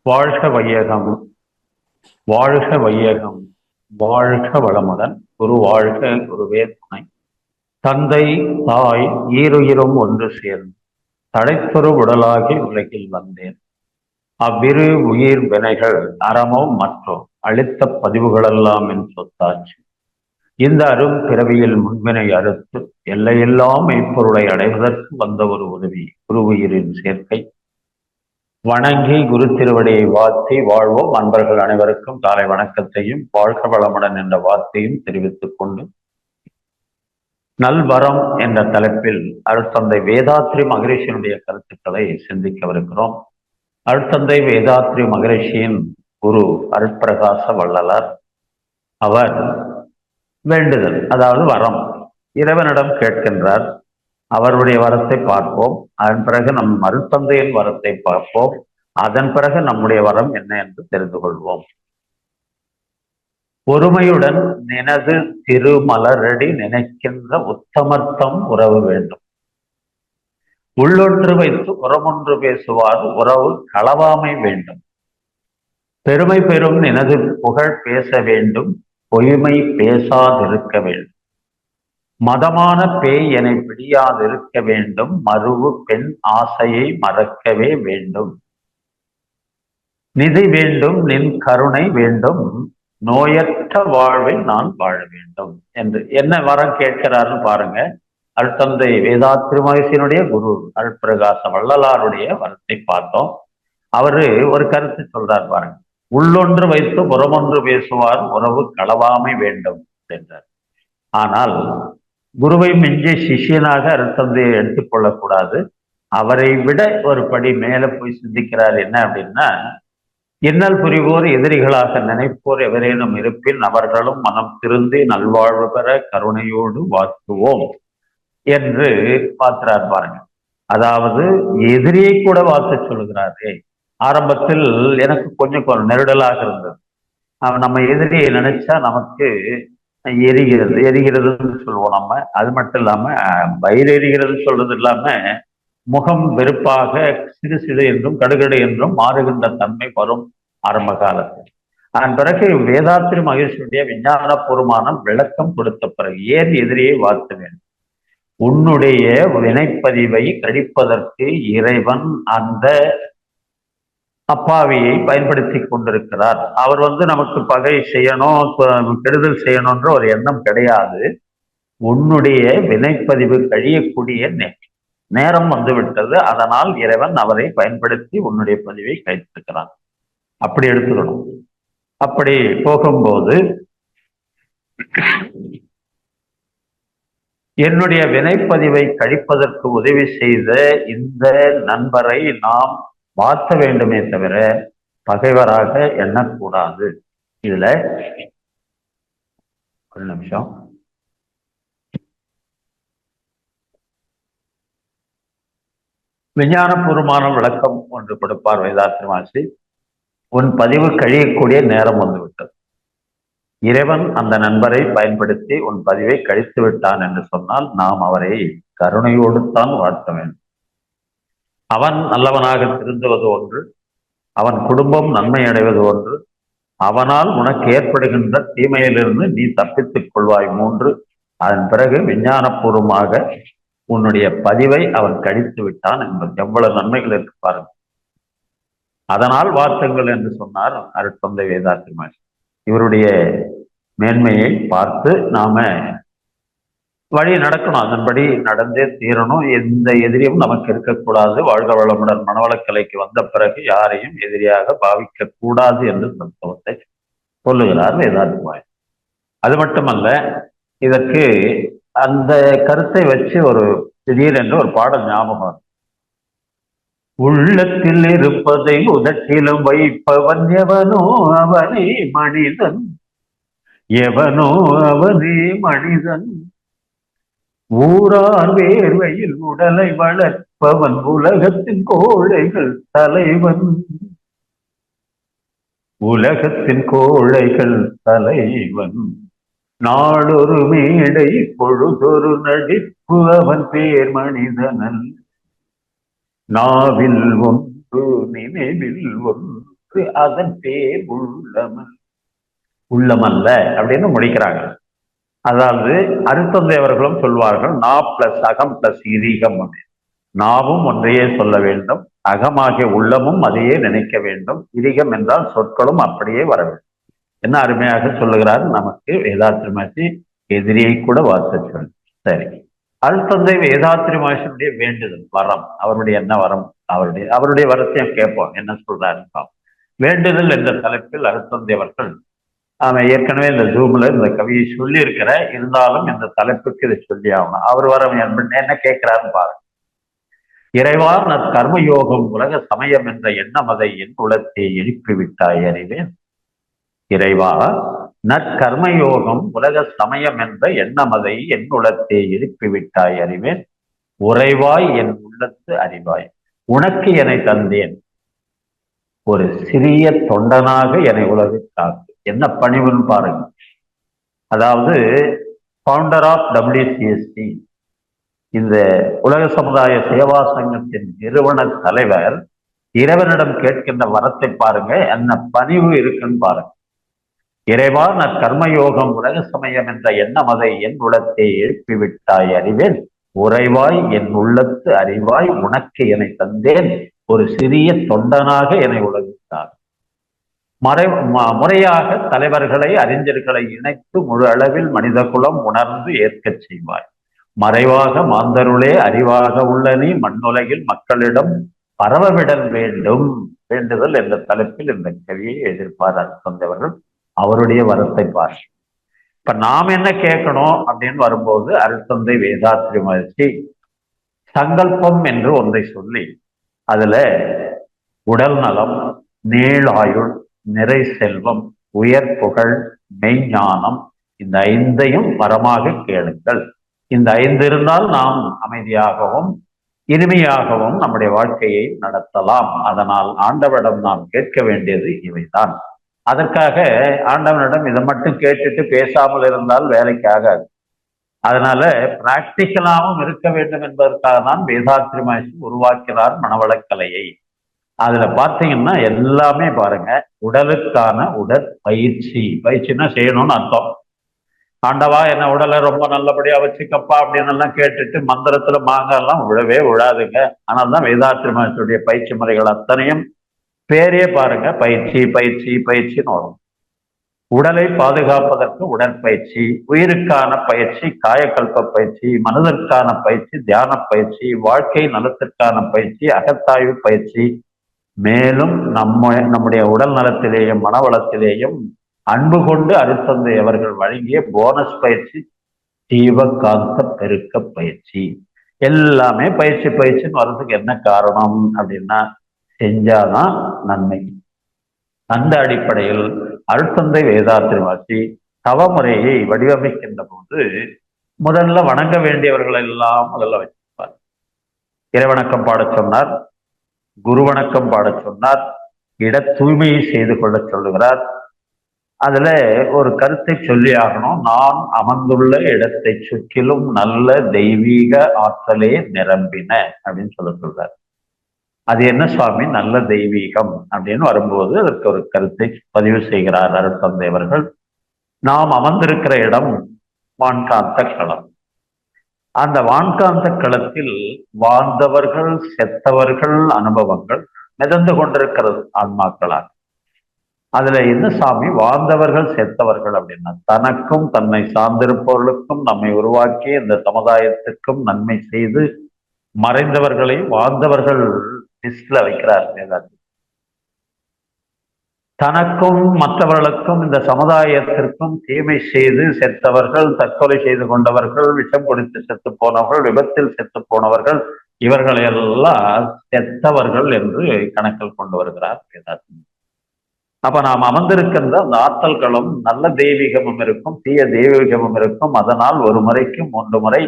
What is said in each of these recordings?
வாழ்க வையகம், வாழ்க வையகம், வாழ்க வளமுடன். குரு வாழ்க, குருவே துணை. தந்தை தாய் ஈருயிரும் ஒன்று சேர்ந்து தடைத்தொரு உடலாகி உலகில் வந்தேன். அவ்விரு உயிர் வினைகள் அறமோ மற்றோ அளித்த பதிவுகளெல்லாம் என் சொத்தாச்சு. இந்த அரும் பிறவியில் முன்வினை அறுத்து எல்லையெல்லாம் மெய்ப்பொருளை அடைவதற்கு வந்த ஒரு உதவி குரு உயிரின் சேர்க்கை. வணங்கி குரு திருவடியை வாழ்த்தி வாழ்வோம். அன்பர்கள் அனைவருக்கும் காலை வணக்கத்தையும் வாழ்க வளமுடன் என்ற வார்த்தையும் தெரிவித்துக் கொண்டு, நல்வரம் என்ற தலைப்பில் அருட்தந்தை வேதாத்ரி மகரிஷியினுடைய கருத்துக்களை சிந்திக்கவிருக்கிறோம். அருட்தந்தை வேதாத்ரி மகரிஷியின் குரு அருட்பிரகாச வள்ளலார். அவர் வேண்டுதல், அதாவது வரம், இறைவனிடம் கேட்கின்றார். அவருடைய வரத்தை பார்ப்போம். அதன் பிறகு நம் அருட்தந்தையின் வரத்தை பார்ப்போம். அதன் பிறகு நம்முடைய வரம் என்ன என்று தெரிந்து கொள்வோம். ஒருமையுடன் நினது திருமலரடி நினைக்கின்ற உத்தமர்த்தம் உறவு வேண்டும். உள்ளொன்று வைத்து உரமொன்று பேசுவார் உறவு களவாமை வேண்டும். பெருமை பெறும் நினது புகழ் பேச வேண்டும், பொய்மை பேசாதிருக்க வேண்டும். மதமான பேய் என பிடியாதிருக்க வேண்டும், மறுவு பெண் ஆசையை மறக்கவே வேண்டும். நிதி வேண்டும், நின் கருணை வேண்டும், நோயற்ற வாழ்வை நான் வாழ வேண்டும் என்று என்ன வரம் கேட்கிறாருன்னு பாருங்க. அருட்தந்தை வேதாத்ரி மகரிஷியினுடைய குரு அருட்பிரகாச வள்ளலாருடைய வரத்தை பார்த்தோம். அவரு ஒரு கருத்து சொல்றார் பாருங்க. உள்ளொன்று வைத்து புறமொன்று பேசுவார் உறவு களவாமை வேண்டும் என்றார். ஆனால் குருவை மிஞ்சி சிஷியனாக அருட்தந்தையை எடுத்துக்கொள்ளக்கூடாது. அவரை விட ஒரு படி மேல போய் சிந்திக்கிறார். என்ன அப்படின்னா, இன்னல் புரிவோர் எதிரிகளாக நினைப்போர் எவரேனும் இருப்பின் அவர்களும் மனம் திருந்தி நல்வாழ்வு பெற கருணையோடு வாழ்த்துவோம் என்று பார்க்கிறார் பாருங்க. அதாவது எதிரியை கூட வாழ்த்து சொல்லுகிறாரே. ஆரம்பத்தில் எனக்கு கொஞ்சம் நெருடலாக இருந்தது. நம்ம எதிரியை நினைச்சா நமக்கு எரிகிறதுன்னு சொல்லுவோம் நம்ம. அது மட்டும் இல்லாம வயிறு எரிகிறது சொல்றது இல்லாம முகம் வெறுப்பாக சிறு சிறு என்றும் கடுகடு என்றும் மாறுகின்ற தன்மை வரும் ஆரம்ப காலத்தில். அதன் பிறகு வேதாத்ரி மகரிஷியுடைய விஞ்ஞானபூர்வமான விளக்கம் கொடுத்த பிறகு ஏன் எதிரியை வாழ்த்த வேண்டும். உன்னுடைய வினைப்பதிவை கழிப்பதற்கு இறைவன் அந்த அப்பாவியை பயன்படுத்தி கொண்டிருக்கிறார். அவர் நமக்கு பகை செய்யணும், கெடுதல் செய்யணும்ன்ற ஒரு எண்ணம் கிடையாது. உன்னுடைய வினைப்பதிவு கழியக்கூடிய நேரம் வந்துவிட்டது. அதனால் இறைவன் அவரை பயன்படுத்தி உன்னுடைய பதிவை கழித்திருக்கிறான். அப்படி எடுத்துக்கணும். அப்படி போகும்போது என்னுடைய வினைப்பதிவை கழிப்பதற்கு உதவி செய்த இந்த நண்பரை நாம் வாழ்த்த வேண்டுமே தவிர பகைவராக எண்ணக்கூடாது. இதுல ஒரு நிமிஷம். விஞ்ஞானபூர்வமான விளக்கம் ஒன்று கொடுப்பார் வேதாத்ரி மகரிஷி. உன் பதிவு கழியக்கூடிய நேரம் வந்துவிட்டது. இறைவன் அந்த நண்பரை பயன்படுத்தி உன் பதிவை கழித்து விட்டான் என்று சொன்னால் நாம் அவரை கருணையோடு தான் வாழ்த்த வேண்டும். அவன் நல்லவனாக திருந்துவது ஒன்று, அவன் குடும்பம் நன்மை அடைவது ஒன்று, அவனால் உனக்கு ஏற்படுகின்ற தீமையிலிருந்து நீ தப்பித்துக் கொள்வாய் மூன்று. அதன் பிறகு விஞ்ஞானபூர்வமாக உன்னுடைய பதிவை அவன் கழித்து விட்டான் என்பது எவ்வளவு நன்மைகள் இருக்கு பாருங்க. அதனால் வாழ்த்துங்கள் என்று சொன்னார் அருட்தந்தை வேதாத்ரி மகரிஷி. இவருடைய மேன்மையை பார்த்து நாம வழி நடக்கணும். அதன்படி நடந்தே தீரணும். எந்த எதிரியும் நமக்கு இருக்கக்கூடாது. வாழ்க வளமுடன் மனவளக்கலைக்கு வந்த பிறகு யாரையும் எதிரியாக பாவிக்க கூடாது என்று தத்துவத்தை சொல்லுகிறார் வேதாத்ரி மகரிஷி. அது மட்டுமல்ல, இதற்கு அந்த கருத்தை வச்சு ஒரு திடீரென்று ஒரு பாடல் ஞாபகம். உள்ளத்தில் இருப்பதை உதட்டிலும் வைப்பவன் எவனோ அவனே மனிதன், எவனோ அவனே மனிதன். ஊரார் வேர்வையில் உடலை வளர்ப்பவன் உலகத்தின் கோழைகள் தலைவன், உலகத்தின் கோழைகள் தலைவன். நாளொரு மேடை பொழுதொரு நடிப்பு அவன் பேர் மனிதனன். நாவில் ஒன்று நினைவில் ஒன்று அதன் பேர் உள்ளமல்ல அப்படின்னு முடிக்கிறாங்க. அதாவது அருட்தந்தை அவர்களும் சொல்வார்கள், நா பிளஸ் அகம் பிளஸ் இதீகம். நாவும் ஒன்றையே சொல்ல வேண்டும், அகமாகிய உள்ளமும் அதையே நினைக்க வேண்டும், இதீகம் என்றால் சொற்களும் அப்படியே வர வேண்டும். என்ன அருமையாக சொல்லுகிறார் நமக்கு வேதாத்திரி மகர்ஷி, எதிரியை கூட வார்த்தை சொல். சரி, அருட்தந்தை வேதாத்திரி மகர்ஷியுடைய வேண்டுதல் வரம், அவருடைய என்ன வரம், அவருடைய வரத்தையும் கேட்போம், என்ன சொல்றாரு. வேண்டுதல் என்ற தலைப்பில் அருட்தந்தை அவர்கள், ஏற்கனவே இந்த ஜூம்ல இந்த கவியை சொல்லி இருக்கிற, இருந்தாலும் இந்த தலைப்புக்கு இதை சொல்லி ஆகணும். அவர் வரம் என்ன கேட்கிறாருன்னு பாருங்க. இறைவா, நற் கர்மயோகம் உலக சமயம் என்ற எண்ணம் அதை என் குலத்தை எழுப்பிவிட்டாய் அறிவேன். இறைவா, நற்கர்மயோகம் உலக சமயம் என்ற எண்ணம் அதை என் உலகத்தை எழுப்பிவிட்டாய் அறிவேன். உறைவாய் என் உள்ளத்து அறிவாய், உனக்கு என்னை தந்தேன், ஒரு சிறிய தொண்டனாக என்னை உலகில் காத்து. என்ன பணிவுன்னு பாருங்க. அதாவது ஃபவுண்டர் ஆஃப் WCSC, இந்த உலக சமுதாய சேவா சங்கத்தின் நிறுவன தலைவர் இறைவனிடம் கேட்கின்ற வரத்தை பாருங்க, என்ன பணிவு இருக்குன்னு பாருங்க. இறைவா, நற் கர்மயோகம் உலக சமயம் என்ற எண்ணம் அதை என் உள்ளத்தை எழுப்பிவிட்டாய் அறிவேன். உறைவாய் என் உள்ளத்து அறிவாய், உனக்கு என்னை தந்தேன், ஒரு சிறிய தொண்டனாக என்னை உலகித்தார். முறையாக தலைவர்களை அறிஞர்களை இணைத்து முழு அளவில் மனித குலம் உணர்ந்து ஏற்கச் செய்வாய். மறைவாக மாந்தருளே அறிவாக உள்ள நீ மண்ணுலகில் மக்களிடம் பரவவிடல் வேண்டும். வேண்டுதல் என்ற தலைப்பில் இந்த கவியை எதிர்ப்பார் அருட்தந்தையவர்கள். அவருடைய வரத்தை பார். இப்ப நாம் என்ன கேட்கணும் அப்படின்னு வரும்போது, அருட்தந்தை வேதாத்திரி மகர்ஷி சங்கல்பம் என்று ஒன்றை சொல்லி, அதுல உடல் நலம், நீளாயுள், நிறை செல்வம், உயர் புகழ், மெய்ஞானம், இந்த 5ஐயும் வரமாக கேளுங்கள். இந்த 5 இருந்தால் நாம் அமைதியாகவும் இனிமையாகவும் நம்முடைய வாழ்க்கையை நடத்தலாம். அதனால் ஆண்டவரிடம் நாம் கேட்க வேண்டியது இவைதான். அதற்காக ஆண்டவனிடம் இதை மட்டும் கேட்டுட்டு பேசாமல் இருந்தால் வேலைக்கு ஆகாது. அதனால பிராக்டிக்கலாகவும் இருக்க வேண்டும் என்பதற்காக தான் வேதாத்திரி மகர்ஷி உருவாக்கினார் மனவளக்கலையை. அதுல பார்த்தீங்கன்னா எல்லாமே பாருங்க, உடலுக்கான உடற்பயிற்சி. பயிற்சின்னா செய்யணும்னு அர்த்தம். ஆண்டவா என்ன உடலை ரொம்ப நல்லபடியா வச்சுக்கப்பா அப்படின்னு எல்லாம் கேட்டுட்டு மந்திரத்துல மாங்கெல்லாம் விழவே விழாதுங்க. ஆனால் தான் வேதாத்திரி மகர்ஷியுடைய பயிற்சி முறைகள் அத்தனையும் பேரே பாருங்க, பயிற்சி பயிற்சி பயிற்சின்னு வரும். உடலை பாதுகாப்பதற்கு உடற்பயிற்சி, உயிருக்கான பயிற்சி காயக்கல்ப பயிற்சி, மனதிற்கான பயிற்சி தியான பயிற்சி, வாழ்க்கை நலத்திற்கான பயிற்சி அகத்தாய்வு பயிற்சி, மேலும் நம்முடைய உடல் நலத்திலேயும் மனவளத்திலேயும் அன்பு கொண்டு அருட்தந்தை அவர்கள் வழங்கிய போனஸ் பயிற்சி ஜீவகாந்த பெருக்க பயிற்சி. எல்லாமே பயிற்சி பயிற்சின்னு வர்றதுக்கு என்ன காரணம் அப்படின்னா, செஞ்சாதான் நன்மை. அந்த அடிப்படையில் அருட்தந்தை வேதாத்திரி மகர்ஷி தவமுறையை வடிவமைக்கின்ற போது முதல்ல வணங்க வேண்டியவர்கள் எல்லாம் முதல்ல வச்சிருப்பார். இறைவணக்கம் பாட சொன்னார், குரு வணக்கம் பாட சொன்னார், இட தூய்மையை செய்து கொள்ள சொல்லுகிறார். அதுல ஒரு கருத்தை சொல்லி ஆகணும். நான் அமர்ந்துள்ள இடத்தை சுற்றிலும் நல்ல தெய்வீக ஆற்றலே நிரம்பின அப்படின்னு சொல்றார். அது என்ன சுவாமி நல்ல தெய்வீகம் அப்படின்னு வரும்போது அதற்கு ஒரு கருத்தை பதிவு செய்கிறார் அருட்தந்தை அவர்கள். நாம் அமர்ந்திருக்கிற இடம் வான்காந்த களம். அந்த வான்காந்த களத்தில் வாழ்ந்தவர்கள் செத்தவர்கள் அனுபவங்கள் மிதந்து கொண்டிருக்கிறது ஆன்மாக்களாக. அதுல என்ன சாமி வாழ்ந்தவர்கள் செத்தவர்கள் அப்படின்னா, தனக்கும் தன்னை சார்ந்திருப்பவர்களுக்கும் நம்மை உருவாக்கி இந்த சமுதாயத்திற்கும் நன்மை செய்து மறைந்தவர்களை வாழ்ந்தவர்கள் லிஸ்ட்ல வைக்கிறார் வேதாந்தி. தனக்கும் மற்றவர்களுக்கும் இந்த சமுதாயத்திற்கும் தீமை செய்து செத்தவர்கள், தற்கொலை செய்து கொண்டவர்கள், விஷம் குடித்து செத்து போனவர்கள், விபத்தில் செத்து போனவர்கள், இவர்களை எல்லாம் செத்தவர்கள் என்று கணக்கில் கொண்டு வருகிறார் வேதாந்தி. அப்ப நாம் அமர்ந்திருக்கின்ற அந்த ஆற்றல் களம் நல்ல தெய்வீகமும் இருக்கும், தீய தெய்வீகமும் இருக்கும். அதனால் ஒரு முறைக்கு 3 முறை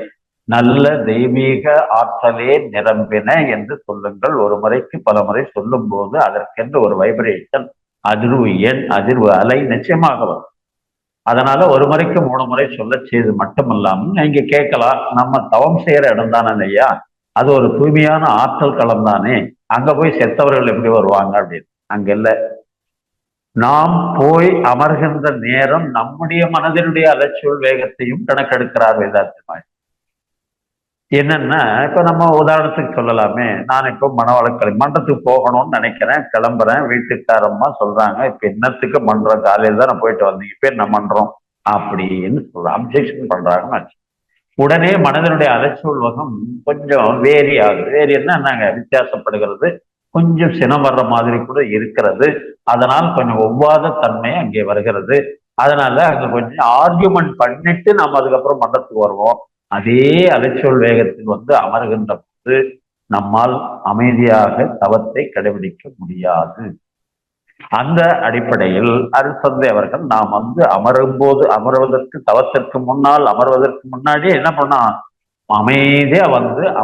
நல்ல தெய்வீக ஆற்றலே நிரம்பின என்று சொல்லுங்கள். ஒரு முறைக்கு பல முறை சொல்லும் போது அதற்கென்று ஒரு வைப்ரேஷன், அதிர்வு எண், அதிர்வு அலை நிச்சயமாக வரும். அதனால ஒரு முறைக்கு 3 முறை சொல்ல செய்து மட்டுமல்லாமல் நீங்க கேட்கலாம், நம்ம தவம் செய்யற இடம் தானே ஐயா, அது ஒரு தூய்மையான ஆற்றல் களம் தானே, அங்க போய் செத்தவர்கள் எப்படி வருவாங்க அப்படின்னு. அங்க இல்ல, நாம் போய் அமர்கின்ற நேரம் நம்முடைய மனதினுடைய அலட்சியுள் வேகத்தையும் கணக்கெடுக்கிறார் வேதாத்தியமாய். என்னன்னா இப்ப நம்ம உதாரணத்துக்கு சொல்லலாமே, நான் இப்போ மனவளக்கலை மன்றத்துக்கு போகணும்னு நினைக்கிறேன், கிளம்புறேன், வீட்டுக்காரம்மா சொல்றாங்க இப்ப என்னத்துக்கு மன்றம், காலையில தான் நான் போயிட்டு வந்தீங்க இப்ப என்ன மன்றம் அப்படின்னு சொல்ற அப்ஜெக்ஷன் பண்றாங்கன்னு உடனே மனதனுடைய அலட்சியுள் வகம் கொஞ்சம் வேரி ஆகுது. வேரி என்னங்க வித்தியாசப்படுகிறது, கொஞ்சம் சினம் வர்ற மாதிரி கூட இருக்கிறது. அதனால் கொஞ்சம் ஒவ்வாத தன்மை அங்கே வருகிறது. அதனால அங்க கொஞ்சம் ஆர்கியூமெண்ட் பண்ணிட்டு நம்ம அதுக்கப்புறம் மன்றத்துக்கு வருவோம். அதே அலைச்சொல் வேகத்தில் அமருகின்ற போது நம்மால் அமைதியாக தவத்தை கடைபிடிக்க முடியாது. அந்த அடிப்படையில் அருட்தந்தை அவர்கள் நாம் அமருவதற்கு தவத்திற்கு முன்னால் அமர்வதற்கு முன்னாடியே என்ன பண்ணா, அமைதியா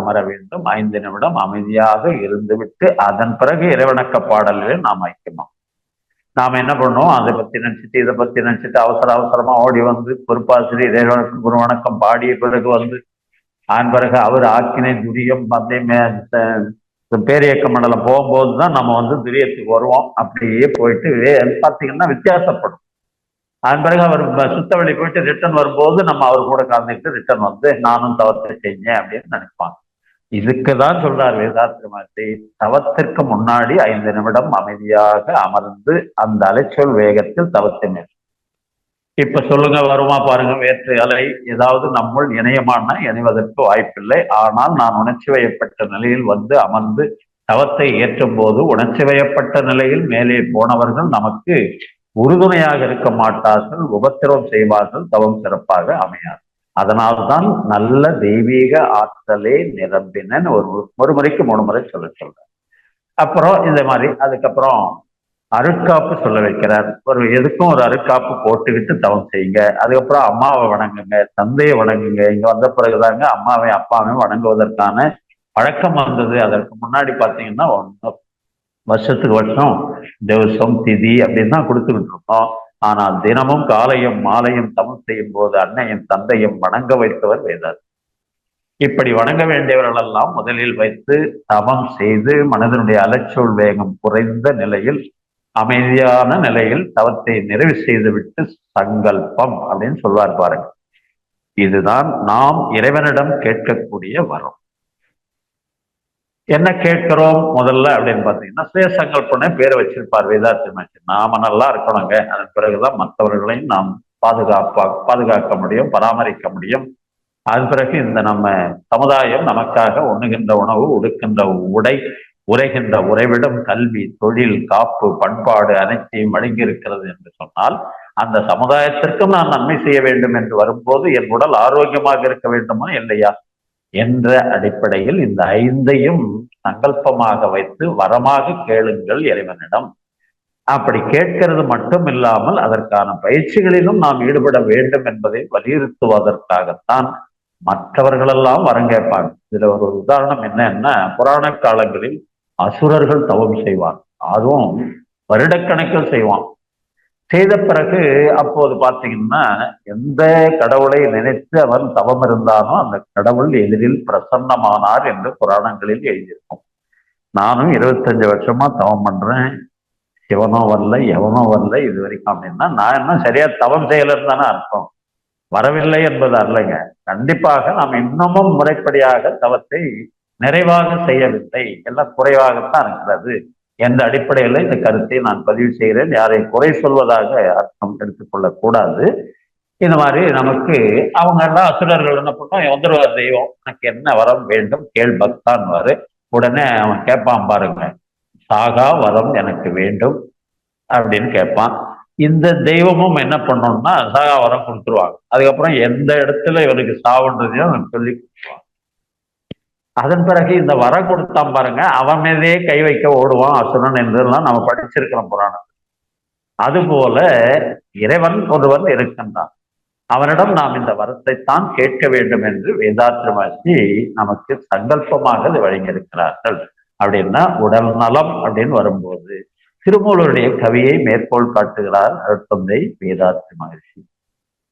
அமர வேண்டும். 5 நிமிடம் அமைதியாக இருந்துவிட்டு அதன் பிறகு இறைவணக்க பாடல்களில் நாம் ஐக்கியமா நாம என்ன பண்ணோம், அதை பத்தி நினைச்சிட்டு இதை பத்தி நினைச்சிட்டு அவசரமா ஓடி பொறுப்பாசிரியர் இறைவனுக்கு குரு வணக்கம் பாடிய பிறகு அதன் பிறகு அவர் ஆக்கினை துரியம் பேரியக்க மண்டலம் போகும்போதுதான் நம்ம துரியத்துக்கு வருவோம். அப்படியே போயிட்டு பார்த்தீங்கன்னா வித்தியாசப்படும். அதன் பிறகு அவர் சுத்தவெளி போயிட்டு ரிட்டர்ன் வரும்போது நம்ம அவர் கூட கலந்துட்டு ரிட்டர்ன் நானும் தவத்தை செஞ்சேன் அப்படின்னு நினைப்பாங்க. இதுக்குதான் சொல்றார் வேதாத்திரமாத்தி, தவத்திற்கு முன்னாடி 5 நிமிடம் அமைதியாக அமர்ந்து அந்த அலைச்சொல் வேகத்தில் தவத்தை மேற்கொள்ளும். இப்ப சொல்லுங்க, வருமா பாருங்க வேற்று அலை ஏதாவது நம்முள் இணைவதற்கு வாய்ப்பில்லை. ஆனால் நான் உணர்ச்சி வயப்பட்ட நிலையில் அமர்ந்து தவத்தை ஏற்றும் போது உணர்ச்சி வயப்பட்ட நிலையில் மேலே போனவர்கள் நமக்கு உறுதுணையாக இருக்க மாட்டார்கள், உபத்திரவம் செய்வார்கள், தவம் சிறப்பாக அமையாது. அதனால்தான் நல்ல தெய்வீக ஆற்றலே நிரம்பினன் ஒரு முறைக்கு 3 முறை சொல்றேன். அப்புறம் இந்த மாதிரி அதுக்கப்புறம் அருட்காப்பு சொல்ல வைக்கிறார். எதுக்கும் ஒரு அருட்காப்பு போட்டுக்கிட்டு தவம் செய்யுங்க. அதுக்கப்புறம் அம்மாவை வணங்குங்க, தந்தையை வணங்குங்க. இங்க வந்த பிறகுதாங்க அம்மாவையும் அப்பாவையும் வணங்குவதற்கான பழக்கம் வந்தது. அதற்கு முன்னாடி பாத்தீங்கன்னா வருஷத்துக்கு வருஷம் திவசம் திதி அப்படின்னு தான் கொடுத்துக்கிட்டு இருக்கோம். ஆனால் தினமும் காலையும் மாலையும் தவம் செய்யும் போது அன்னையும் தந்தையும் வணங்க வைத்தவர் வேதார். இப்படி வணங்க வேண்டியவர்கள் எல்லாம் முதலில் வைத்து தவம் செய்து மனதனுடைய அலச்சொல் வேகம் குறைந்த நிலையில் அமைதியான நிலையில் தவத்தை நிறைவு செய்துவிட்டு சங்கல்பம் அப்படின்னு சொல்வார் பாருங்க. இதுதான் நாம் இறைவனிடம் கேட்கக்கூடிய வரம். என்ன கேட்கிறோம் முதல்ல அப்படின்னு பாத்தீங்கன்னா சுய சங்கல்பனை பேரை வச்சிருப்பார் வேதாத்தியமாச்சு. நாம நல்லா இருக்கணுங்க, அதன் பிறகுதான் மற்றவர்களையும் நாம் பாதுகாக்க முடியும், பராமரிக்க முடியும். அதன் பிறகு இந்த நம்ம சமுதாயம் நமக்காக உண்ணுகின்ற உணவு, உடுக்கின்ற உடை, உரைகின்ற உறைவிடம், கல்வி, தொழில், காப்பு, பண்பாடு அனைத்தையும் வழங்கியிருக்கிறது என்று சொன்னால் அந்த சமுதாயத்திற்கும் நான் நன்மை செய்ய வேண்டும் என்று வரும்போது என் உடல் ஆரோக்கியமாக இருக்க வேண்டுமா இல்லையா என்ற அடிப்படையில் இந்த 5ஐயும் சங்கல்பமாக வைத்து வரமாக கேளுங்கள் இறைவனிடம். அப்படி கேட்கிறது மட்டும் இல்லாமல் அதற்கான பயிற்சிகளிலும் நாம் ஈடுபட வேண்டும் என்பதை வலியுறுத்துவதற்காகத்தான் மற்றவர்களெல்லாம் வரம் கேட்பாங்க. இதுல ஒரு உதாரணம் என்னன்னா, புராண காலங்களில் அசுரர்கள் தவம் செய்வான், அதுவும் வருடக்கணக்கில் செய்வான். செய்த பிறகு அப்போது பார்த்தீங்கன்னா எந்த கடவுளை நினைத்து அவன் தவம் இருந்தானோ அந்த கடவுள் எதிரில் பிரசன்னமானார் என்று புராணங்களில் எழுதியிருக்கும். நானும் 25 வருஷமா தவம் பண்றேன், சிவனோ வரல எவனோ வரல இது வரைக்கும். அப்படின்னா நான் என்ன சரியா தவம் செய்யலன்னு தானே அர்த்தம், வரவில்லை என்பது அல்லங்க. கண்டிப்பாக நாம் இன்னமும் முறைப்படியாக தவத்தை நிறைவாக செய்யவில்லை, எல்லாம் குறைவாகத்தான் இருக்கிறது என்ற அடிப்படையில் இந்த கருத்தை நான் பதிவு செய்கிறேன். யாரை குறை சொல்வதாக அர்த்தம் எடுத்துக்கொள்ளக் கூடாது. இந்த மாதிரி நமக்கு அவங்க எல்லாம் அசுரர்கள் என்ன பண்ணோம், வந்துருவார் தெய்வம், எனக்கு என்ன வரம் வேண்டும் கேள் பக்தான் வாரு. உடனே அவன் கேட்பான் பாருங்க, சாகா வரம் எனக்கு வேண்டும் அப்படின்னு கேட்பான். இந்த தெய்வமும் என்ன பண்ணோம்னா சாகா வரம் கொடுத்துருவாங்க. அதுக்கப்புறம் எந்த இடத்துல இவருக்கு சாவுன்றதையும் சொல்லி கொடுத்துருவாங்க. அதன் பிறகு இந்த வரம் கொடுத்தான் பாருங்க, அவன் மீதே கை வைக்க ஓடுவான் அசுரன் என்றெல்லாம் நம்ம படிச்சிருக்கிறோம் புராணம். அதுபோல இறைவன் ஒருவன் இருக்கின்றான், அவனிடம் நாம் இந்த வரத்தைத்தான் கேட்க வேண்டும் என்று வேதாத்திரமாசி நமக்கு சங்கல்பமாக அது வழங்கியிருக்கிறார்கள். அப்படின்னா உடல் நலம் அப்படின்னு வரும்போது திருமூலருடைய கவியை மேற்கோள் காட்டுகிறார் அருட்தந்தை வேதாத்திரி மகிழ்ச்சி.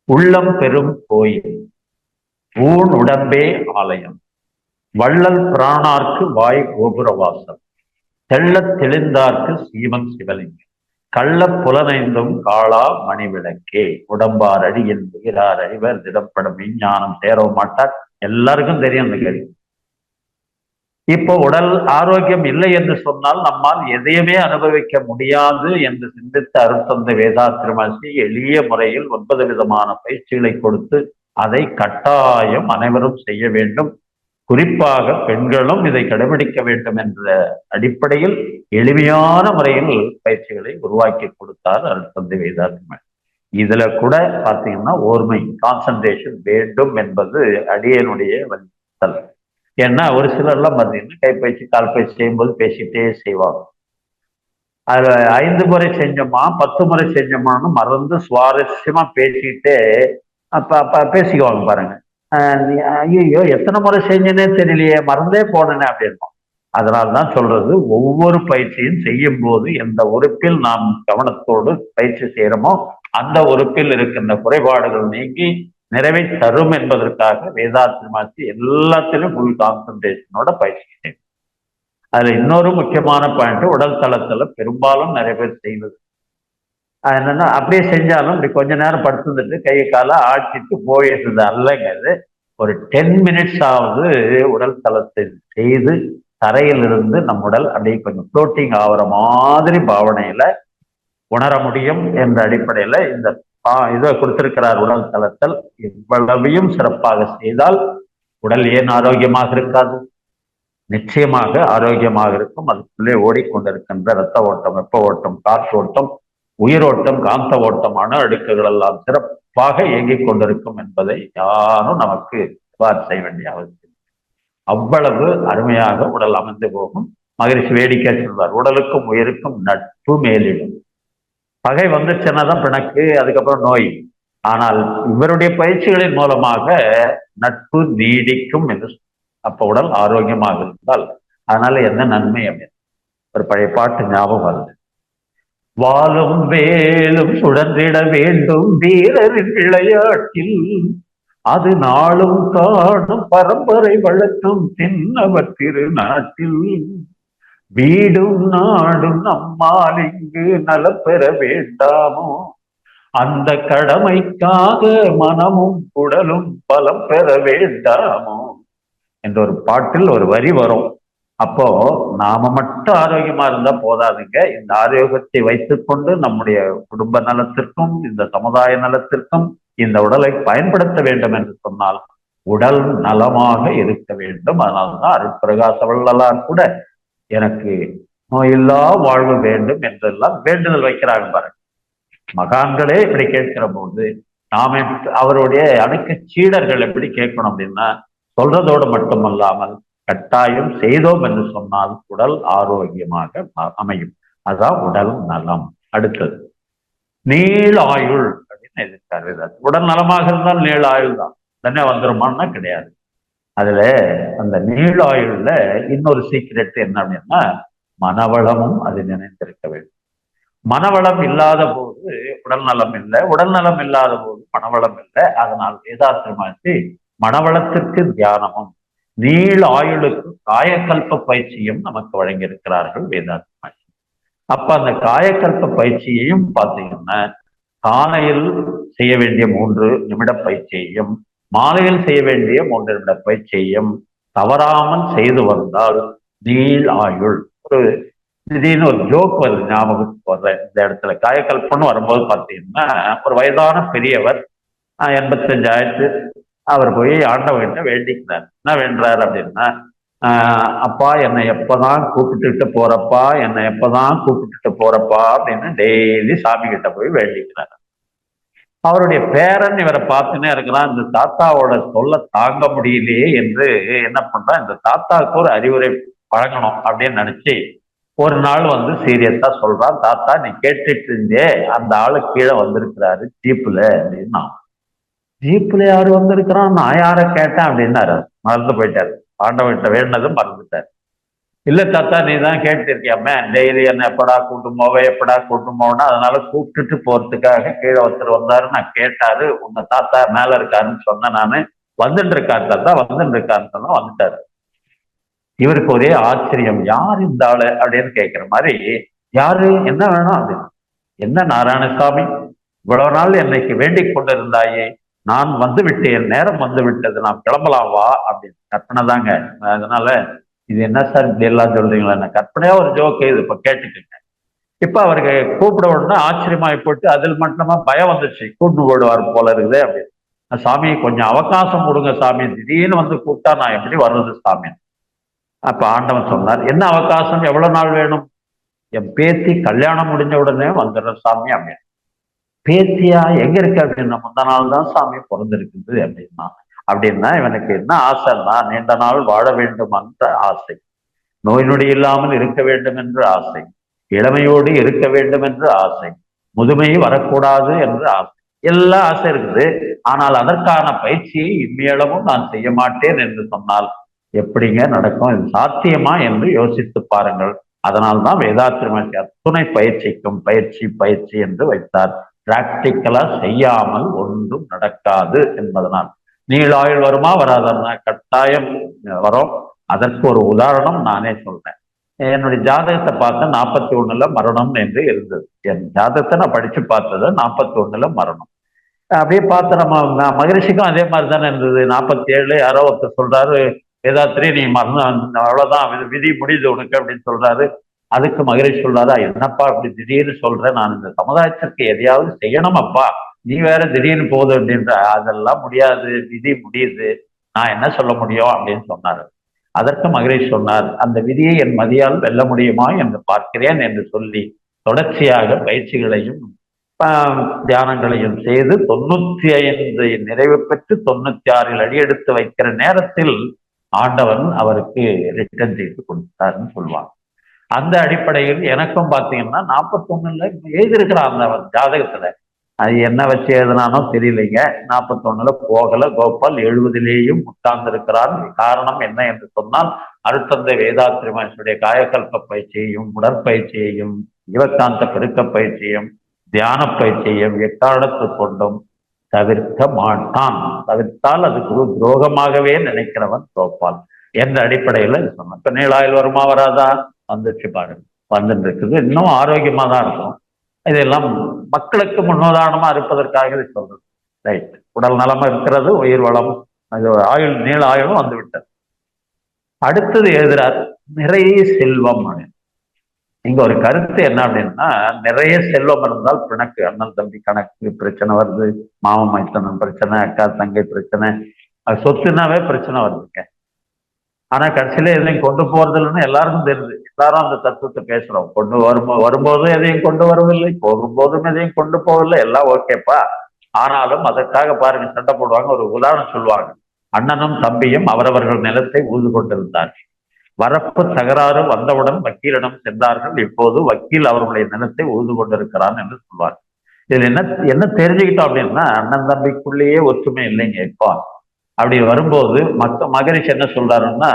உள்ளம் பெரும் கோயில், ஊன் உடம்பே ஆலயம், வள்ளல் பிராணார்க்கு வாய் கோபுரவாசம், தெள்ளத் தெளிந்தார்க்கு சீவன் சிவலிங்கம். கள்ள புலனைந்தும் காளா மணிவிளக்கே உடம்பார் அடியின் உயிரார் அறிவர் திடப்படும் விஞ்ஞானம் சேரவ மாட்டார். எல்லாருக்கும் தெரியும் அந்த கேள்வி. இப்போ உடல் ஆரோக்கியம் இல்லை என்று சொன்னால் நம்மால் எதையுமே அனுபவிக்க முடியாது என்று சிந்தித்த அருட்தந்தை வேதாத்திரமாசி எளிய முறையில் 9 விதமான பயிற்சிகளை கொடுத்து அதை கட்டாயம் அனைவரும் செய்ய வேண்டும், குறிப்பாக பெண்களும் இதை கடைபிடிக்க வேண்டும் என்ற அடிப்படையில் எளிமையான முறையில் பயிற்சிகளை உருவாக்கி கொடுத்தார் அருட்தந்தை வேதாத்திரமாசி. இதுல கூட பாத்தீங்கன்னா ஓர்மை, கான்சன்ட்ரேஷன் வேண்டும் என்பது அடியனுடைய வலியுறுத்தல். ஏன்னா ஒரு சிலர்லாம் பார்த்தீங்கன்னா கைப்பயிற்சி கால் பயிற்சி செய்யும்போது பேசிட்டே செய்வாங்க. அது 5 முறை செஞ்சோமா 10 முறை செஞ்சோமான்னு மறந்து சுவாரஸ்யமா பேசிக்கிட்டே அப்ப பேசிக்குவாங்க பாருங்க. ஐயோ எத்தனை முறை செஞ்சேனே தெரியலையே, மறந்தே போனேனே அப்படின்போம். அதனால்தான் சொல்றது, ஒவ்வொரு பயிற்சியும் செய்யும் போது எந்த உறுப்பில் நாம் கவனத்தோடு பயிற்சி செய்யறோமோ அந்த உறுப்பில் இருக்கின்ற குறைபாடுகள் நீங்கி நிறைவை தரும் என்பதற்காக வேதாத்திரமாசி எல்லாத்திலும் ஃபுல் கான்சன்ட்ரேஷனோட பயிற்சி செய்யும். அதுல இன்னொரு முக்கியமான பாயிண்ட், உடல் தளத்துல பெரும்பாலும் நிறைய பேர் செய்வது என்னன்னா அப்படியே செஞ்சாலும் இப்படி கொஞ்ச நேரம் படுத்துட்டு கையை காலை ஆட்டிட்டு போயிடுறது அல்லங்கிறது. ஒரு 10 மினிட்ஸ் ஆவது உடல் தளத்தை செய்து தரையிலிருந்து நம் உடல் அப்படியே கொஞ்சம் ஃப்ளோட்டிங் ஆகுற மாதிரி பாவனையில உணர முடியும் என்ற அடிப்படையில இந்த இதை கொடுத்திருக்கிறார். உடல் தளத்தில் இவ்வளவையும் சிறப்பாக செய்தால் உடல் ஏன் ஆரோக்கியமாக இருக்காது? நிச்சயமாக ஆரோக்கியமாக இருக்கும். அதுக்குள்ளே ஓடிக்கொண்டிருக்கின்ற இரத்த ஓட்டம், வெப்ப ஓட்டம், காற்று ஓட்டம், உயிரோட்டம், காந்த ஓட்டம், அணு அடுக்குகள் எல்லாம் சிறப்பாக இயங்கிக் கொண்டிருக்கும் என்பதை யாரும் நமக்கு செய்ய வேண்டிய அவசியம். அவ்வளவு அருமையாக உடல் அமைந்து போகும். மகரிஷி வேடிக்கை சொல்வார், உடலுக்கும் உயிருக்கும் நட்பு மேலிடும். பகை வந்துச்சுன்னா தான் பிணக்கு, அதுக்கப்புறம் நோய். ஆனால் இவருடைய பயிற்சிகளின் மூலமாக நட்பு நீடிக்கும் என்று. அப்ப உடல் ஆரோக்கியமாக இருந்தால் அதனால என்ன நன்மை அப்படின்னு ஒரு பழைய பாட்டு ஞாபகம் வருது. வாழும் வேலும் சுடன்றிட வேண்டும் வீரரின் விளையாட்டில், அது நாளும் காணும் பரம்பரை வழக்கம் தென்னவர் திருநாட்டில். வீடும் நாடும் நம்மால் இங்கு நலம் பெற வேண்டாமோ, அந்த கடமைக்காக மனமும் உடலும் பலம் பெற வேண்டாமோ என்ற ஒரு பாட்டில் ஒரு வரி வரும். அப்போ நாம மட்டும் ஆரோக்கியமா இருந்தா போதாதுங்க, இந்த ஆரோக்கியத்தை வைத்துக்கொண்டு நம்முடைய குடும்ப நலத்திற்கும் இந்த சமுதாய நலத்திற்கும் இந்த உடலை பயன்படுத்த வேண்டும் என்று சொன்னால் உடல் நலமாக இருக்க வேண்டும். அதனால்தான் அருட்பிரகாச வள்ளலார் கூட எனக்கு நோயில்லா வாழ்வு வேண்டும் என்றெல்லாம் வேண்டுதல் வைக்கிறாங்க பாருங்க. மகான்களே இப்படி கேட்கிற போது நாம அவருடைய அனைத்து சீடர்கள் எப்படி கேட்கணும் அப்படின்னா, சொல்றதோடு மட்டுமல்லாமல் கட்டாயம் செய்தோம் என்று சொன்னால் உடல் ஆரோக்கியமாக அமையும். அதான் உடல் நலம். அடுத்தது நீள் ஆயுள் அப்படின்னு எதிர்க்காரு. உடல் நலமாக இருந்தால் நீள் ஆயுள் தான், தானே வந்துருமான்னா கிடையாது. அதுல அந்த நீளாயுள்ள இன்னொரு சீக்ரெட் என்ன அப்படின்னா, மனவளமும் அது நினைந்திருக்க வேண்டும். மனவளம் இல்லாத போது உடல் நலம் இல்லை, உடல் நலம் இல்லாத போது மனவளம் இல்லை. அதனால் வேதாத்திரமாசி மனவளத்திற்கு தியானமும் நீள ஆயுளுக்கு காயக்கல்ப பயிற்சியும் நமக்கு வழங்கியிருக்கிறார்கள் வேதாத்திரமாசி. அப்ப அந்த காயக்கல்ப பயிற்சியையும் பார்த்தீங்கன்னா காலையில் செய்ய வேண்டிய 3 நிமிட பயிற்சியையும் மாலையில் செய்ய வேண்டிய 3 நிமிட பயிற்சியையும் தவறாமல் செய்து வந்தால் நீள் ஆயுள். ஒரு திடீர்னு ஒரு ஜோக் வருது ஞாபகத்துக்கு வர்ற இந்த இடத்துல. காயக்கல்பன்னு வரும்போது பார்த்தீங்கன்னா ஒரு வயதான பெரியவர் 85 ஆயிரத்து அவர் போய் ஆண்டவர்கிட்ட வேண்டிக்கிறார். என்ன வேண்டார் அப்படின்னா, அப்பா என்னை எப்பதான் கூப்பிட்டுட்டு போறப்பா, என்னை எப்பதான் கூப்பிட்டுட்டு போறப்பா அப்படின்னு டெய்லி சாமி கிட்ட போய் வேண்டிக்கிறார். அவருடைய பேரன் இவரை பார்த்துன்னே இருக்கிறான். இந்த தாத்தாவோட சொல்ல தாங்க முடியலையே என்று என்ன பண்றான், இந்த தாத்தாவுக்கு ஒரு அறிவுரை வழங்கணும் அப்படின்னு நினைச்சு ஒரு நாள் வந்து சீரியஸா சொல்றான், தாத்தா நீ கேட்டுட்டு இருந்தே அந்த ஆளு கீழே வந்திருக்கிறாரு ஜீப்ல அப்படின்னா. ஜீப்ல யாரு வந்திருக்கிறான், நான் யார கேட்டேன் அப்படின்னாரு. மறந்து போயிட்டாரு, ஆண்டவன்கிட்ட வேண்டதும் மறந்துட்டாரு. இல்ல தாத்தா நீ தான் கேட்டுருக்கியாமே, டெய்லி என்ன எப்படா கூட்டும் போவே எப்படா கூட்டும் போவேன்னா, அதனால கூப்பிட்டுட்டு போறதுக்காக கீழே ஒருத்தர் வந்தாரு, நான் கேட்டாரு உங்க தாத்தா மேல இருக்காருன்னு சொன்னேன், நானு வந்துட்டு இருக்காரு தாத்தா வந்துட்டு இருக்காருன்னு சொன்னா வந்துட்டாரு. இவருக்கு ஒரே ஆச்சரியம், யார் இந்த ஆளு அப்படின்னு கேட்கிற மாதிரி, யாரு என்ன வேணும் அப்படின்னு. என்ன நாராயணசாமி, இவ்வளவு நாள் என்னைக்கு வேண்டிக் கொண்டிருந்தாயே, நான் வந்து விட்டேன், நேரம் வந்து விட்டது, நான் கிளம்பலாம் வா அப்படின்னு. கற்பனை தாங்க. அதனால இது என்ன சார் இப்படி எல்லாம் சொல்றீங்களா, கற்பனையா ஒரு ஜோக்கு இது, இப்ப கேட்டுக்கங்க. இப்ப அவருக்கு கூப்பிட உடனே ஆச்சரியமாயி போட்டு அதில் மட்டுமா பயம் வந்துச்சு, கூட்டு போடுவார் போல இருக்குது அப்படின்னு. சாமி கொஞ்சம் அவகாசம் கொடுங்க சாமி, திடீர்னு வந்து கூப்பிட்டா நான் எப்படி வர்றது சாமி. அப்ப ஆண்டவன் சொன்னார், என்ன அவகாசம், எவ்வளவு நாள் வேணும்? என் பேத்தி கல்யாணம் முடிஞ்ச உடனே வந்துடுற சாமி அப்படின்னு. பேத்தியா, எங்க இருக்கு அப்படின்னா, முந்த நாள் தான் சாமி பிறந்திருக்குது அப்படின்னா. அப்படின்னா இவனுக்கு என்ன ஆசைன்னா, நீண்ட நாள் வாழ வேண்டும் என்ற ஆசை, நோய் நொடி இல்லாமல் இருக்க வேண்டும் என்று ஆசை, இளமையோடு இருக்க வேண்டும் என்று ஆசை, முதுமை வரக்கூடாது என்று ஆசை, எல்லா ஆசை இருக்குது. ஆனால் அதற்கான பயிற்சியை இம்மியளவும் நான் செய்ய மாட்டேன் என்று சொன்னால் எப்படிங்க நடக்கும்? இது சாத்தியமா என்று யோசித்து பாருங்கள். அதனால்தான் வேதாத்திரி மகர்ஷி அத்துணை பயிற்சிக்கும் பயிற்சி பயிற்சி என்று வைத்தார். பிராக்டிக்கலா செய்யாமல் ஒன்றும் நடக்காது என்பதனால். நீளாயுள் வருமா வராதன்னா கட்டாயம் வரும். அதற்கு ஒரு உதாரணம் நானே சொல்றேன். என்னுடைய ஜாதகத்தை பார்த்த 41ல மரணம் என்று இருந்தது. என் ஜாதகத்தை நான் படிச்சு பார்த்தது 41ல மரணம். அப்படியே பார்த்த நம்ம மகரிஷிக்கும் அதே மாதிரி தானே இருந்தது. 47 யாரோ ஒருத்தர் சொல்றாரு, வேதாத்திரி நீ மரணம் அவ்வளவுதான், விதி முடியுது உனக்கு அப்படின்னு சொல்றாரு. அதுக்கு மகரிஷி சொல்றாரு, என்னப்பா இப்படி திடீர்னு சொல்றேன், நான் இந்த சமுதாயத்திற்கு எதையாவது செய்யணும் அப்பா, நீ வேற திடீர்னு போகுது அப்படின்ற. அதெல்லாம் முடியாது, விதி முடியுது, நான் என்ன சொல்ல முடியும் அப்படின்னு சொன்னாரு. அதற்கு மகரிஷி சொன்னார், அந்த விதியை என் மதியால் வெல்ல முடியுமா என்று பார்க்கிறேன் என்று சொல்லி தொடர்ச்சியாக பயிற்சிகளையும் தியானங்களையும் செய்து 95 நிறைவு பெற்று 96 அடியெடுத்து வைக்கிற நேரத்தில் ஆண்டவன் அவருக்கு ரிட்டர்ன் செய்து கொடுத்தாருன்னு சொல்லுவாங்க. அந்த அடிப்படையில் எனக்கும் பார்த்தீங்கன்னா 41ல எழுதியிருக்கிறான் அந்த ஜாதகத்துல. அது என்ன வச்சு எழுதினானோ தெரியலைங்க. 41ல போகல. கோபால் 70லேயும் உட்கார்ந்து இருக்கிறான். காரணம் என்ன என்று சொன்னால், அருட்தந்தை வேதாத்திரி மகர்ஷியுடைய காயகல்ப பயிற்சியையும் உடற்பயிற்சியையும் ஜீவகாந்த பெருக்க பயிற்சியையும் தியான பயிற்சியையும் எக்காரணத்து கொண்டும் தவிர்க்க மாட்டான். தவிர்த்தால் அது குரு துரோகமாகவே நினைக்கிறவன் கோபால் என்ற அடிப்படையில சொன்னான். இப்ப நீளாயில் வருமா வராதா, வந்துச்சு பாருங்க, வந்துட்டு இருக்குது. இன்னும் ஆரோக்கியமா தான் இருக்கும். இதெல்லாம் மக்களுக்கு முன்னுதாரணமா இருப்பதற்காக இதை சொல்றது. ரைட். உடல் நலமா இருக்கிறது, உயிர் வளம், ஆயுள் நீள ஆயுளும் வந்து விட்டது. அடுத்தது எழுதுறார், நிறைய செல்வம். இங்க ஒரு கருத்து என்ன அப்படின்னா, நிறைய செல்வம் இருந்தால் பிணக்கு, அண்ணன் தம்பி கணக்கு பிரச்சனை வருது, மாமன் மைத்தனம் பிரச்சனை, அக்கா தங்கை பிரச்சனை, சொத்துனாவே பிரச்சனை வருதுங்க. ஆனா கடைசியில எதையும் கொண்டு போறது இல்லைன்னு எல்லாருக்கும் தெரியுது. எல்லாரும் அந்த தத்துவத்தை பேசுறோம். கொண்டு வரும்போதும் எதையும் கொண்டு வரவில்லை, போகும்போதும் எதையும் கொண்டு போகவில்லை, எல்லாம் ஓகேப்பா. ஆனாலும் அதற்காக பாருங்க சண்டை போடுவாங்க. ஒரு உதாரணம் சொல்லுவாங்க, அண்ணனும் தம்பியும் அவரவர்கள் நிலத்தை ஊது கொண்டிருந்தார்கள். வரப்பு தகராறு வந்தவுடன் வக்கீலிடம் சென்றார்கள். இப்போது வக்கீல் அவர்களுடைய நிலத்தை உழுது கொண்டிருக்கிறான் என்று சொல்வார். இதுல என்ன தெரிஞ்சுக்கிட்டோம் அப்படின்னா, அண்ணன் தம்பிக்குள்ளேயே ஒற்றுமை இல்லைங்க. எப்பா அப்படி வரும்போது மகரிஷி என்ன சொல்றாருன்னா,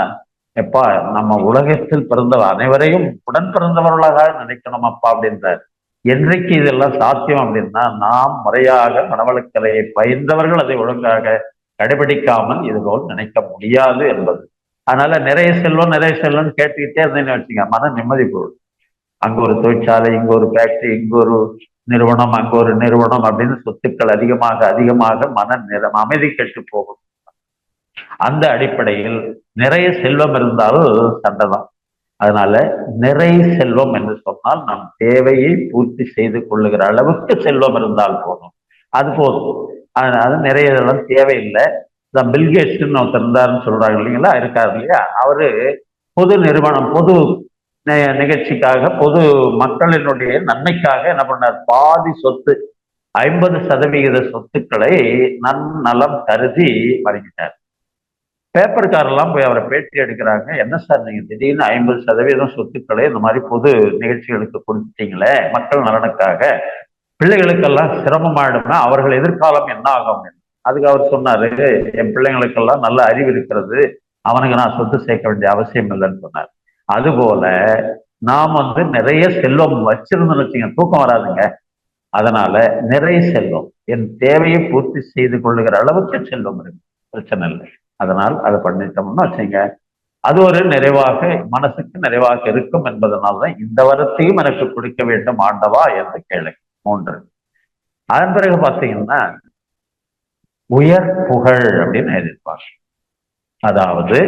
எப்பா நம்ம உலகத்தில் பிறந்த அனைவரையும் உடன் பிறந்தவர்களாக நினைக்கணும் அப்பா அப்படின்றார். என்றைக்கு இதெல்லாம் சாத்தியம் அப்படின்னா, நாம் முறையாக மனவளக்கலையை பயின்றவர்கள் அதை ஒழுங்காக கடைபிடிக்காமல் இதுபோல் நினைக்க முடியாது என்பது. அதனால நிறைய செல்வம் கேட்டுக்கிட்டே இருந்தேன்னு வச்சுங்க, மன நிம்மதி போடும். அங்க ஒரு தொழிற்சாலை, இங்க ஒரு ஃபேக்டரி, இங்க ஒரு நிறுவனம், அங்க ஒரு நிறுவனம் அப்படின்னு சொத்துக்கள் அதிகமாக அமைதி கெட்டு போகும். அந்த அடிப்படையில் நிறைய செல்வம் இருந்தாலும் சண்டை தான். அதனால நிறை செல்வம் என்று சொன்னால் நம் தேவையை பூர்த்தி செய்து கொள்ளுகிற அளவுக்கு செல்வம் இருந்தால் போதும், அது போதும். அதனால நிறைய இதெல்லாம் தேவையில்லை. பில்கேட்ஸ்ன்னு ஒருத்தர் இருந்தாருன்னு சொல்றாங்க இல்லைங்களா, இருக்காரு இல்லையா, அவரு பொது நிறுவனம், பொது நிகழ்ச்சிக்காக, பொது மக்களினுடைய நன்மைக்காக என்ன பண்ணார், பாதி சொத்து 50% சொத்துக்களை நலம் கருதி வழங்கிட்டார். பேப்பர்காரெல்லாம் போய் அவரை பேட்டி எடுக்கிறாங்க. என்ன சார் நீங்க திடீர்னு 50% சொத்துக்களை இந்த மாதிரி பொது நிகழ்ச்சிகளுக்கு கொடுத்துட்டீங்களே, மக்கள் நலனுக்காக, பிள்ளைகளுக்கெல்லாம் சிரமமாயிடுமே, அவர்கள் எதிர்காலம் என்ன ஆகும்? அதுக்கு அவர் சொன்னாரு, என் பிள்ளைங்களுக்கெல்லாம் நல்ல அறிவு இருக்கிறது, அவனுக்கு நான் சொத்து சேர்க்க வேண்டிய அவசியம் இல்லைன்னு சொன்னார். அதுபோல நாம் நிறைய செல்வம் வச்சிருந்தோம்னு வச்சுங்க, தூக்கம் வராதுங்க. அதனால நிறைய செல்வம், என் தேவையை பூர்த்தி செய்து கொள்ளுகிற அளவுக்கு செல்வம் இருக்கு, பிரச்சனை இல்லை. அதனால் அதை பண்ணிட்டோம்னு வச்சுங்க, அது ஒரு நிறைவாக, மனசுக்கு நிறைவாக இருக்கும் என்பதனால்தான் இந்த வரத்தையும் எனக்கு கொடுக்க வேண்டும் ஆண்டவா என்று கேளு. மூன்று. அதன் பிறகு பார்த்தீங்கன்னா உயர் புகழ் அப்படின்னு எழுதியிருப்பார். அதாவது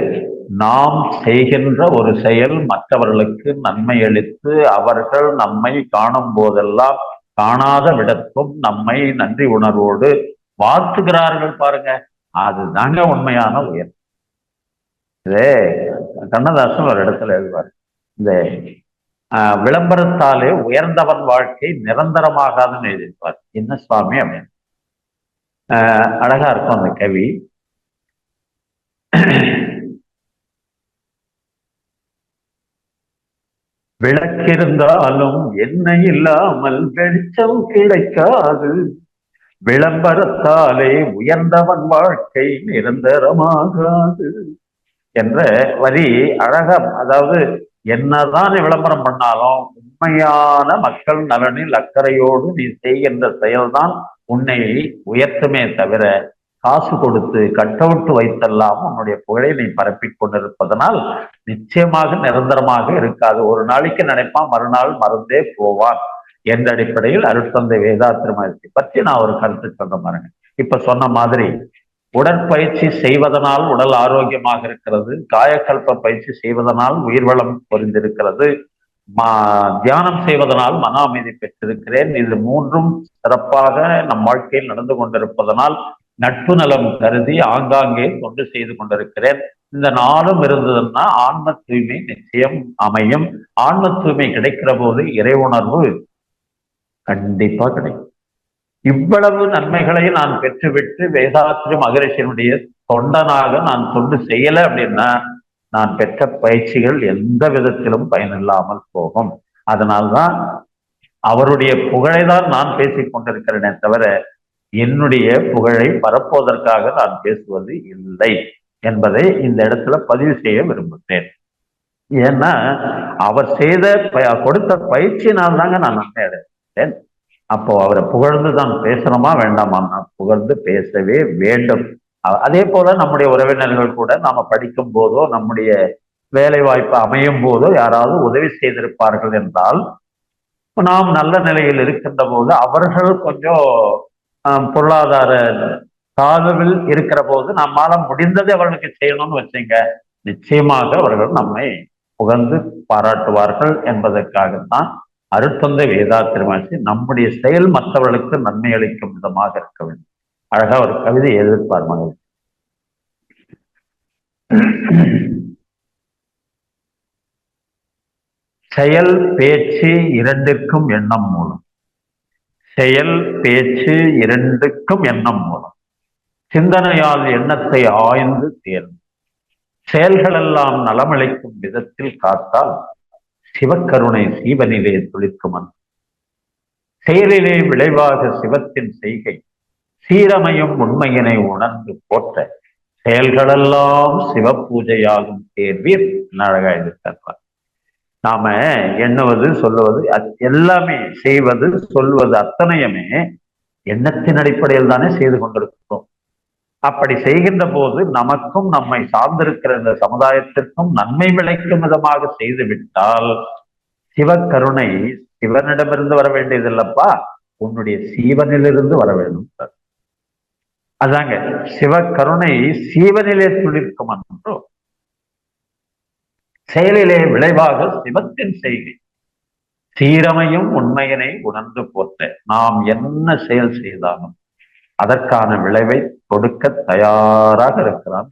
நாம் செய்கின்ற ஒரு செயல் மற்றவர்களுக்கு நன்மை அளித்து அவர்கள் நம்மை காணும் போதெல்லாம் காணாத விடத்தும் நம்மை நன்றி உணர்வோடு வாழ்த்துகிறார்கள் பாருங்க, அதுதாங்க உண்மையான உயர். இதே கண்ணதாசன் ஒரு இடத்துல எழுதுவார், இந்த விளம்பரத்தாலே உயர்ந்தவன் வாழ்க்கை நிரந்தரமாகாதுன்னு எழுதியிருப்பார். என்ன சுவாமி அப்படின்னு அழகா இருக்கும் அந்த கவி. விளக்கிருந்தாலும் எண்ணெய் இல்லாமல் வெளிச்சம் கிடைக்காது, விளம்பரத்தாலே உயர்ந்தவன் வாழ்க்கை நிரந்தரமாகாது என்ற வரி அழகா, அதாவது என்னதான் விளம்பரம் பண்ணாலும் உண்மையான மக்கள் நலனில் அக்கறையோடு நீ செய்கின்ற செயல்தான் உன்னை உயர்த்துமே தவிர காசு கொடுத்து கட்டவுட்டு வைத்தெல்லாம் உன்னுடைய புகழை நீ பரப்பிக் கொண்டிருப்பதனால் நிச்சயமாக நிரந்தரமாக இருக்காது. ஒரு நாளைக்கு நினைப்பான், மறுநாள் மறந்தே போவான் என்ற அடிப்படையில் அருட்தந்தை வேதாத்திரி மகரிஷி பற்றி நான் ஒரு கருத்து சொல்ற பாருங்க. இப்ப சொன்ன மாதிரி உடற்பயிற்சி செய்வதனால் உடல் ஆரோக்கியமாக இருக்கிறது, காயக்கல்ப பயிற்சி செய்வதனால் உயிர்வளம் பொறிந்திருக்கிறது, தியானம் செய்வதனால் மன அமைதி பெற்றிருக்கிறேன். இது மூன்றும் சிறப்பாக நம் வாழ்க்கையில் நடந்து கொண்டிருப்பதனால் நட்பு நலம் கருதி ஆங்காங்கே தொண்டு செய்து கொண்டிருக்கிறேன். இந்த நாளும் இருந்ததுன்னா ஆன்ம தூய்மை நிச்சயம் அமையும். ஆன்ம தூய்மை கிடைக்கிற போது இறை உணர்வு கண்டிப்பா கிடைக்கும். இவ்வளவு நன்மைகளை நான் பெற்றுவிட்டு வேதாத்திரி மகரிஷியினுடைய தொண்டனாக நான் தொண்டு செய்யல அப்படின்னா நான் பெற்ற பயிற்சிகள் எந்த விதத்திலும் பயனில்லாமல் போகும். அதனால்தான் அவருடைய புகழை தான் நான் பேசிக் கொண்டிருக்கிறேனே தவிர என்னுடைய புகழை பரப்புவதற்காக நான் பேசுவது இல்லை என்பதை இந்த இடத்துல பதிவு செய்ய விரும்புகிறேன். ஏன்னா அவர் செய்த கொடுத்த பயிற்சியினால் தாங்க நான் நன்மை அடைந்தேன். அப்போ அவரை புகழ்ந்து தான் பேசணுமா வேண்டாமா? நான் புகழ்ந்து பேசவே வேண்டும். அதே போல நம்முடைய உறவினர்கள் கூட நாம படிக்கும் போதோ நம்முடைய வேலை வாய்ப்பு அமையும் போதோ யாராவது உதவி செய்திருப்பார்கள் என்றால் நாம் நல்ல நிலையில் இருக்கின்ற போது அவர்கள் கொஞ்சம் பொருளாதார தாழ்வில் இருக்கிற போது நம்மால முடிந்ததை அவர்களுக்கு செய்யணும்னு வச்சுங்க, நிச்சயமாக அவர்கள் நம்மை புகழ்ந்து பாராட்டுவார்கள் என்பதற்காகத்தான் அருட்தந்தை வேதாத்திரி மகரிஷி நம்முடைய செயல் மற்றவர்களுக்கு நன்மை அளிக்கும் விதமாக இருக்க வேண்டும். அழகா ஒரு கவிதை எழுதிப்பார் மகரிஷி. செயல் பேச்சு இரண்டிற்கும் எண்ணம் மூலம், செயல் பேச்சு இரண்டுக்கும் எண்ணம் மூலம் சிந்தனையால் எண்ணத்தை ஆய்ந்து தேர்ந்து செயல்களெல்லாம் நலமளிக்கும் விதத்தில் காத்தால் சிவக்கருணை சீவனிலே துளிக்குமன். செயலிலே விளைவாக சிவத்தின் செய்கை சீரமையும் உண்மையினை உணர்ந்து போற்ற செயல்களெல்லாம் சிவ பூஜையாகும் தேர்வீர் அழகா எழுதியிருப்பார். நாம எண்ணுவது சொல்லுவது எல்லாமே செய்வது சொல்வது அத்தனையுமே எண்ணத்தின் அடிப்படையில் தானே செய்து கொண்டிருக்கிறோம். அப்படி செய்கின்ற போது நமக்கும் நம்மை சார்ந்திருக்கிற இந்த சமுதாயத்திற்கும் நன்மை விளைக்கும் விதமாக செய்து விட்டால் சிவக்கருணை சிவனிடமிருந்து வர வேண்டியதில்லப்பா, உன்னுடைய சீவனிலிருந்து வர வேண்டும். அதாங்க சிவக்கருணை சீவனிலே துளிர்க்கும் என்றோ செயலிலே விளைவாக சிவத்தின் செய்கை சீரமையும் உண்மையினை உணர்ந்து போற்ற நாம் என்ன செயல் செய்தாலும் அதற்கான விளைவை கொடுக்க தயாராக இருக்கிறான்.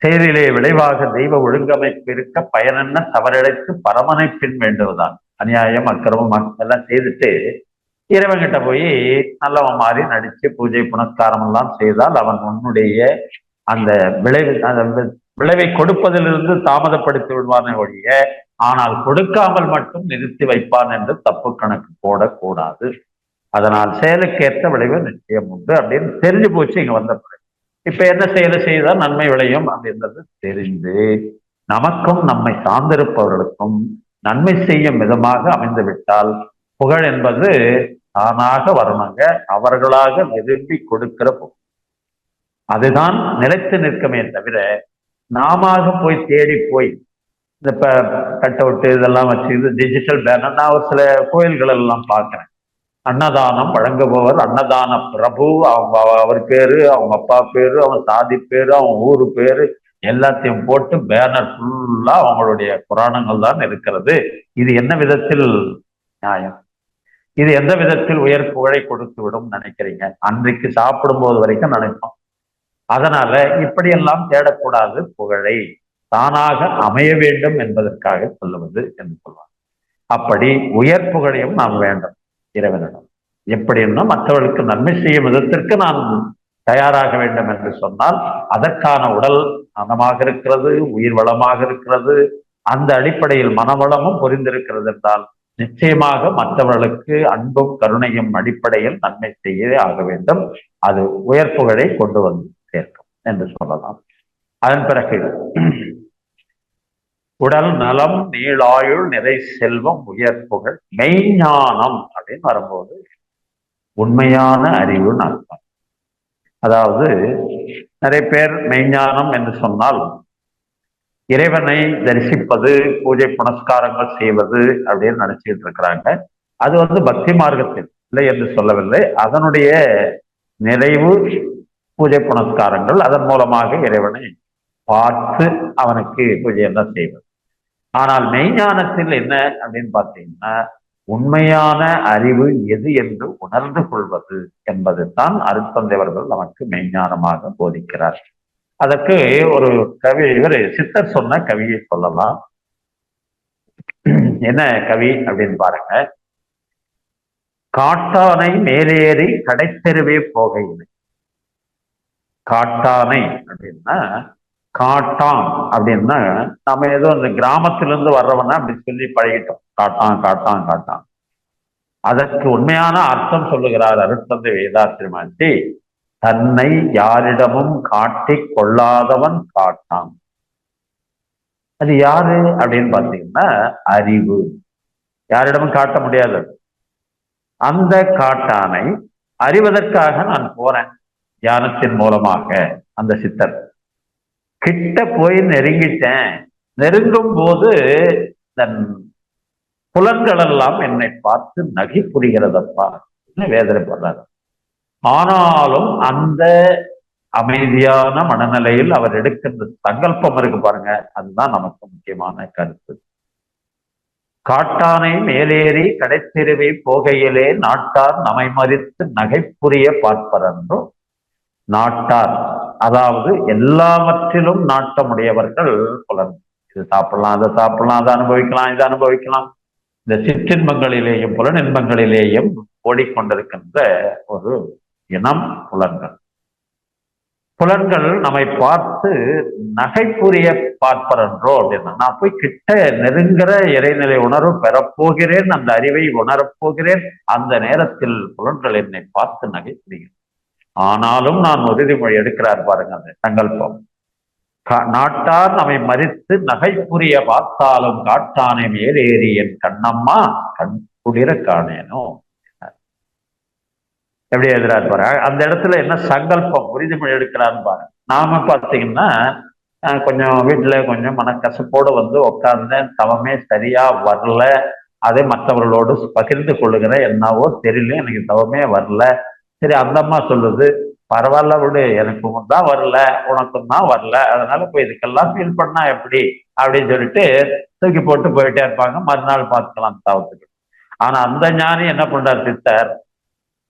செயலிலே விளைவாக தெய்வ ஒழுங்கமைப்பு இருக்க பயனென்ன தவறிழைத்து பரமனை பின் வேண்டுவதான். அநியாயம் அக்கிரமம் எல்லாம் செய்துட்டு இறைவன்கிட்ட போய் நல்லவன் மாறி நடிச்சு பூஜை புனஸ்காரம் எல்லாம் செய்தால் அவன் உன்னுடைய அந்த விளைவை கொடுப்பதிலிருந்து தாமதப்படுத்தி விடுவானே ஒழிய ஆனால் கொடுக்காமல் மட்டும் நிறுத்தி வைப்பான் என்று தப்பு கணக்கு போடக்கூடாது. அதனால் செயலுக்கேற்ற விளைவு நிச்சயம் உண்டு அப்படின்னு தெரிஞ்சு போச்சு. இங்க வந்த பிறகு இப்ப என்ன செயலை செய்தால் நன்மை விளையும் அப்படின்றது தெரிந்து நமக்கும் நம்மை சார்ந்திருப்பவர்களுக்கும் நன்மை செய்யும் விதமாக அமைந்து விட்டால் புகழ் என்பது தானாக வரணுங்க. அவர்களாக விரும்பி கொடுக்கிற புகழ் அதுதான் நிலைத்து நிற்குமே தவிர நாம போய் தேடி போய் இந்த கட் அவுட் இதெல்லாம் வச்சு இது டிஜிட்டல் பேனர். நான் ஒரு சில கோயில்கள் எல்லாம் பார்க்கிறேன். அன்னதானம் வழங்குபவர் அன்னதான பிரபு, அவங்க அவர் பேரு, அவங்க அப்பா பேரு, அவன் சாதி பேரு, அவன் ஊரு பேரு எல்லாத்தையும் போட்டு பேனர் ஃபுல்லா அவங்களுடைய புராணங்கள் தான் இருக்கிறது. இது என்ன விதத்தில் நியாயம்? இது எந்த விதத்தில் உயர் புகழை கொடுத்து விடும் நினைக்கிறீங்க? அன்றைக்கு சாப்பிடும் போது வரைக்கும் நினைப்போம். அதனால இப்படியெல்லாம் தேடக்கூடாது. புகழை தானாக அமைய வேண்டும் என்பதற்காக சொல்லுவது என்று சொல்வார். அப்படி உயர் புகழையும் நாம் வேண்டும் இறைவனிடம். எப்படின்னா மற்றவர்களுக்கு நன்மை செய்யும் விதத்திற்கு நான் தயாராக வேண்டும் என்று சொன்னால் அதற்கான உடல் நலமாக இருக்கிறது, உயிர் வளமாக இருக்கிறது, அந்த அடிப்படையில் மனவளமும் புரிந்திருக்கிறது என்றால் நிச்சயமாக மற்றவர்களுக்கு அன்பும் கருணையும் அடிப்படையில் நன்மை செய்ய ஆக வேண்டும். அது உயர் புகழை கொண்டு வந்து சேர்க்கும் என்று சொல்லலாம். அதன் பிறகு உடல் நலம், நீளாயுள், நிறை செல்வம், உயர் புகழ், மெய்ஞானம் அப்படின்னு வரும்போது உண்மையான அறிவுன்னு அர்த்தம். அதாவது நிறைய பேர் மெய்ஞானம் என்று சொன்னால் இறைவனை தரிசிப்பது, பூஜை புனஸ்காரங்கள் செய்வது அப்படின்னு நினைச்சுக்கிட்டு இருக்கிறாங்க. அது பக்தி மார்க்கத்தில் இல்லை என்று சொல்லவில்லை. அதனுடைய நிறைவு பூஜை புனஸ்காரங்கள், அதன் மூலமாக இறைவனை பார்த்து அவனுக்கு பூஜை எல்லாம் செய்வது. ஆனால் மெய்ஞானத்தில் என்ன அப்படின்னு பார்த்தீங்கன்னா உண்மையான அறிவு எது என்று உணர்ந்து கொள்வது என்பது தான் அருட்தந்தையவர்கள் நமக்கு மெய்ஞானமாக போதிக்கிறார். அதற்கு ஒரு கவி, இவர் சித்தர் சொன்ன கவியை சொல்லலாம். என்ன கவி அப்படின்னு பாருங்க. காட்டானை மேலேறி கடைத்தெருவே போகையில். காட்டானை அப்படின்னா காட்டான் அப்படின்னா நம்ம ஏதோ அந்த கிராமத்திலிருந்து வர்றவனா அப்படி சொல்லி பழகிட்டோம். காட்டான் காட்டான் காட்டான். அதற்கு உண்மையான அர்த்தம் சொல்லுகிறார் அருட்தந்தை வேதாத்திரிமாச்சி. தன்னை யாரிடமும் காட்டி கொள்ளாதவன் காட்டான். அது யாரு அப்படின்னு பார்த்தீங்கன்னா அறிவு. யாரிடமும் காட்ட முடியாது. அந்த காட்டானை அறிவதற்காக நான் போறேன் தியானத்தின் மூலமாக. அந்த சித்தர் கிட்ட போய் நெருங்கிட்டேன். நெருங்கும் போது தன் புலன்கள் எல்லாம் என்னை பார்த்து நகை புரிகிறதப்பா வேதனைப்படுறாரு. ஆனாலும் அந்த அமைதியான மனநிலையில் அவர் எடுக்கின்ற சங்கல்பம் இருக்கு பாருங்க, அதுதான் நமக்கு முக்கியமான கருத்து. காட்டானை மேலேறி கடைத்தெருவை போகையிலே நாட்டார் நம்மை மறித்து நகைப்புரிய பார்ப்பரன்றோ. நாட்டார் அதாவது எல்லாவற்றிலும் நாட்டமுடையவர்கள் புலன். இது சாப்பிடலாம், அதை சாப்பிடலாம், அதை அனுபவிக்கலாம், இதை அனுபவிக்கலாம். இந்த சிற்றின்பங்களிலேயும் புலன் இன்பங்களிலேயும் ஓடிக்கொண்டிருக்கின்ற ஒரு இனம் புலன்கள். புலன்கள் நம்மை பார்த்து நகைப்புரிய பார்ப்பரன்றோ அப்படின்னா, நான் போய் கிட்ட நெருங்குற இறைநிலை உணர்வு பெறப்போகிறேன், அந்த அறிவை உணரப்போகிறேன். அந்த நேரத்தில் புலன்கள் என்னை பார்த்து நகைப்புரிகிறேன். ஆனாலும் நான் உறுதிமொழி எடுக்கிறார் பாருங்க அந்த சங்கல்பம். நாட்டார் நம்மை மறித்து நகைப்புரிய பார்த்தாலும் காட்டானே மேலேறி என் கண்ணம்மா கண் குளிர காணேனோ. எப்படி எழுதுறாரு பாரு. அந்த இடத்துல என்ன சங்கல்பம் உறுதிமொழி எடுக்கிறான்னு பாருங்க. நாம பார்த்தீங்கன்னா கொஞ்சம் வீட்டுல கொஞ்சம் மனக்கசப்போடு உட்கார்ந்தேன், தவமே சரியா வரல, அதை மற்றவர்களோடு பகிர்ந்து கொள்ளுகிற என்னவோ தெரியல, எனக்கு தவமே வரல. சரி, அந்த அம்மா சொல்லுது பரவாயில்ல விடு, எனக்கும் தான் வரல உனக்கும் தான் வரல, அதனால போய் இதுக்கெல்லாம் ஃபீல் பண்ணா எப்படி அப்படின்னு சொல்லிட்டு தூக்கி போட்டு போயிட்டே இருப்பாங்க. மறுநாள் பார்த்துக்கலாம் தவத்துக்கு. ஆனா அந்த ஞானி என்ன பண்றார் சித்தர்?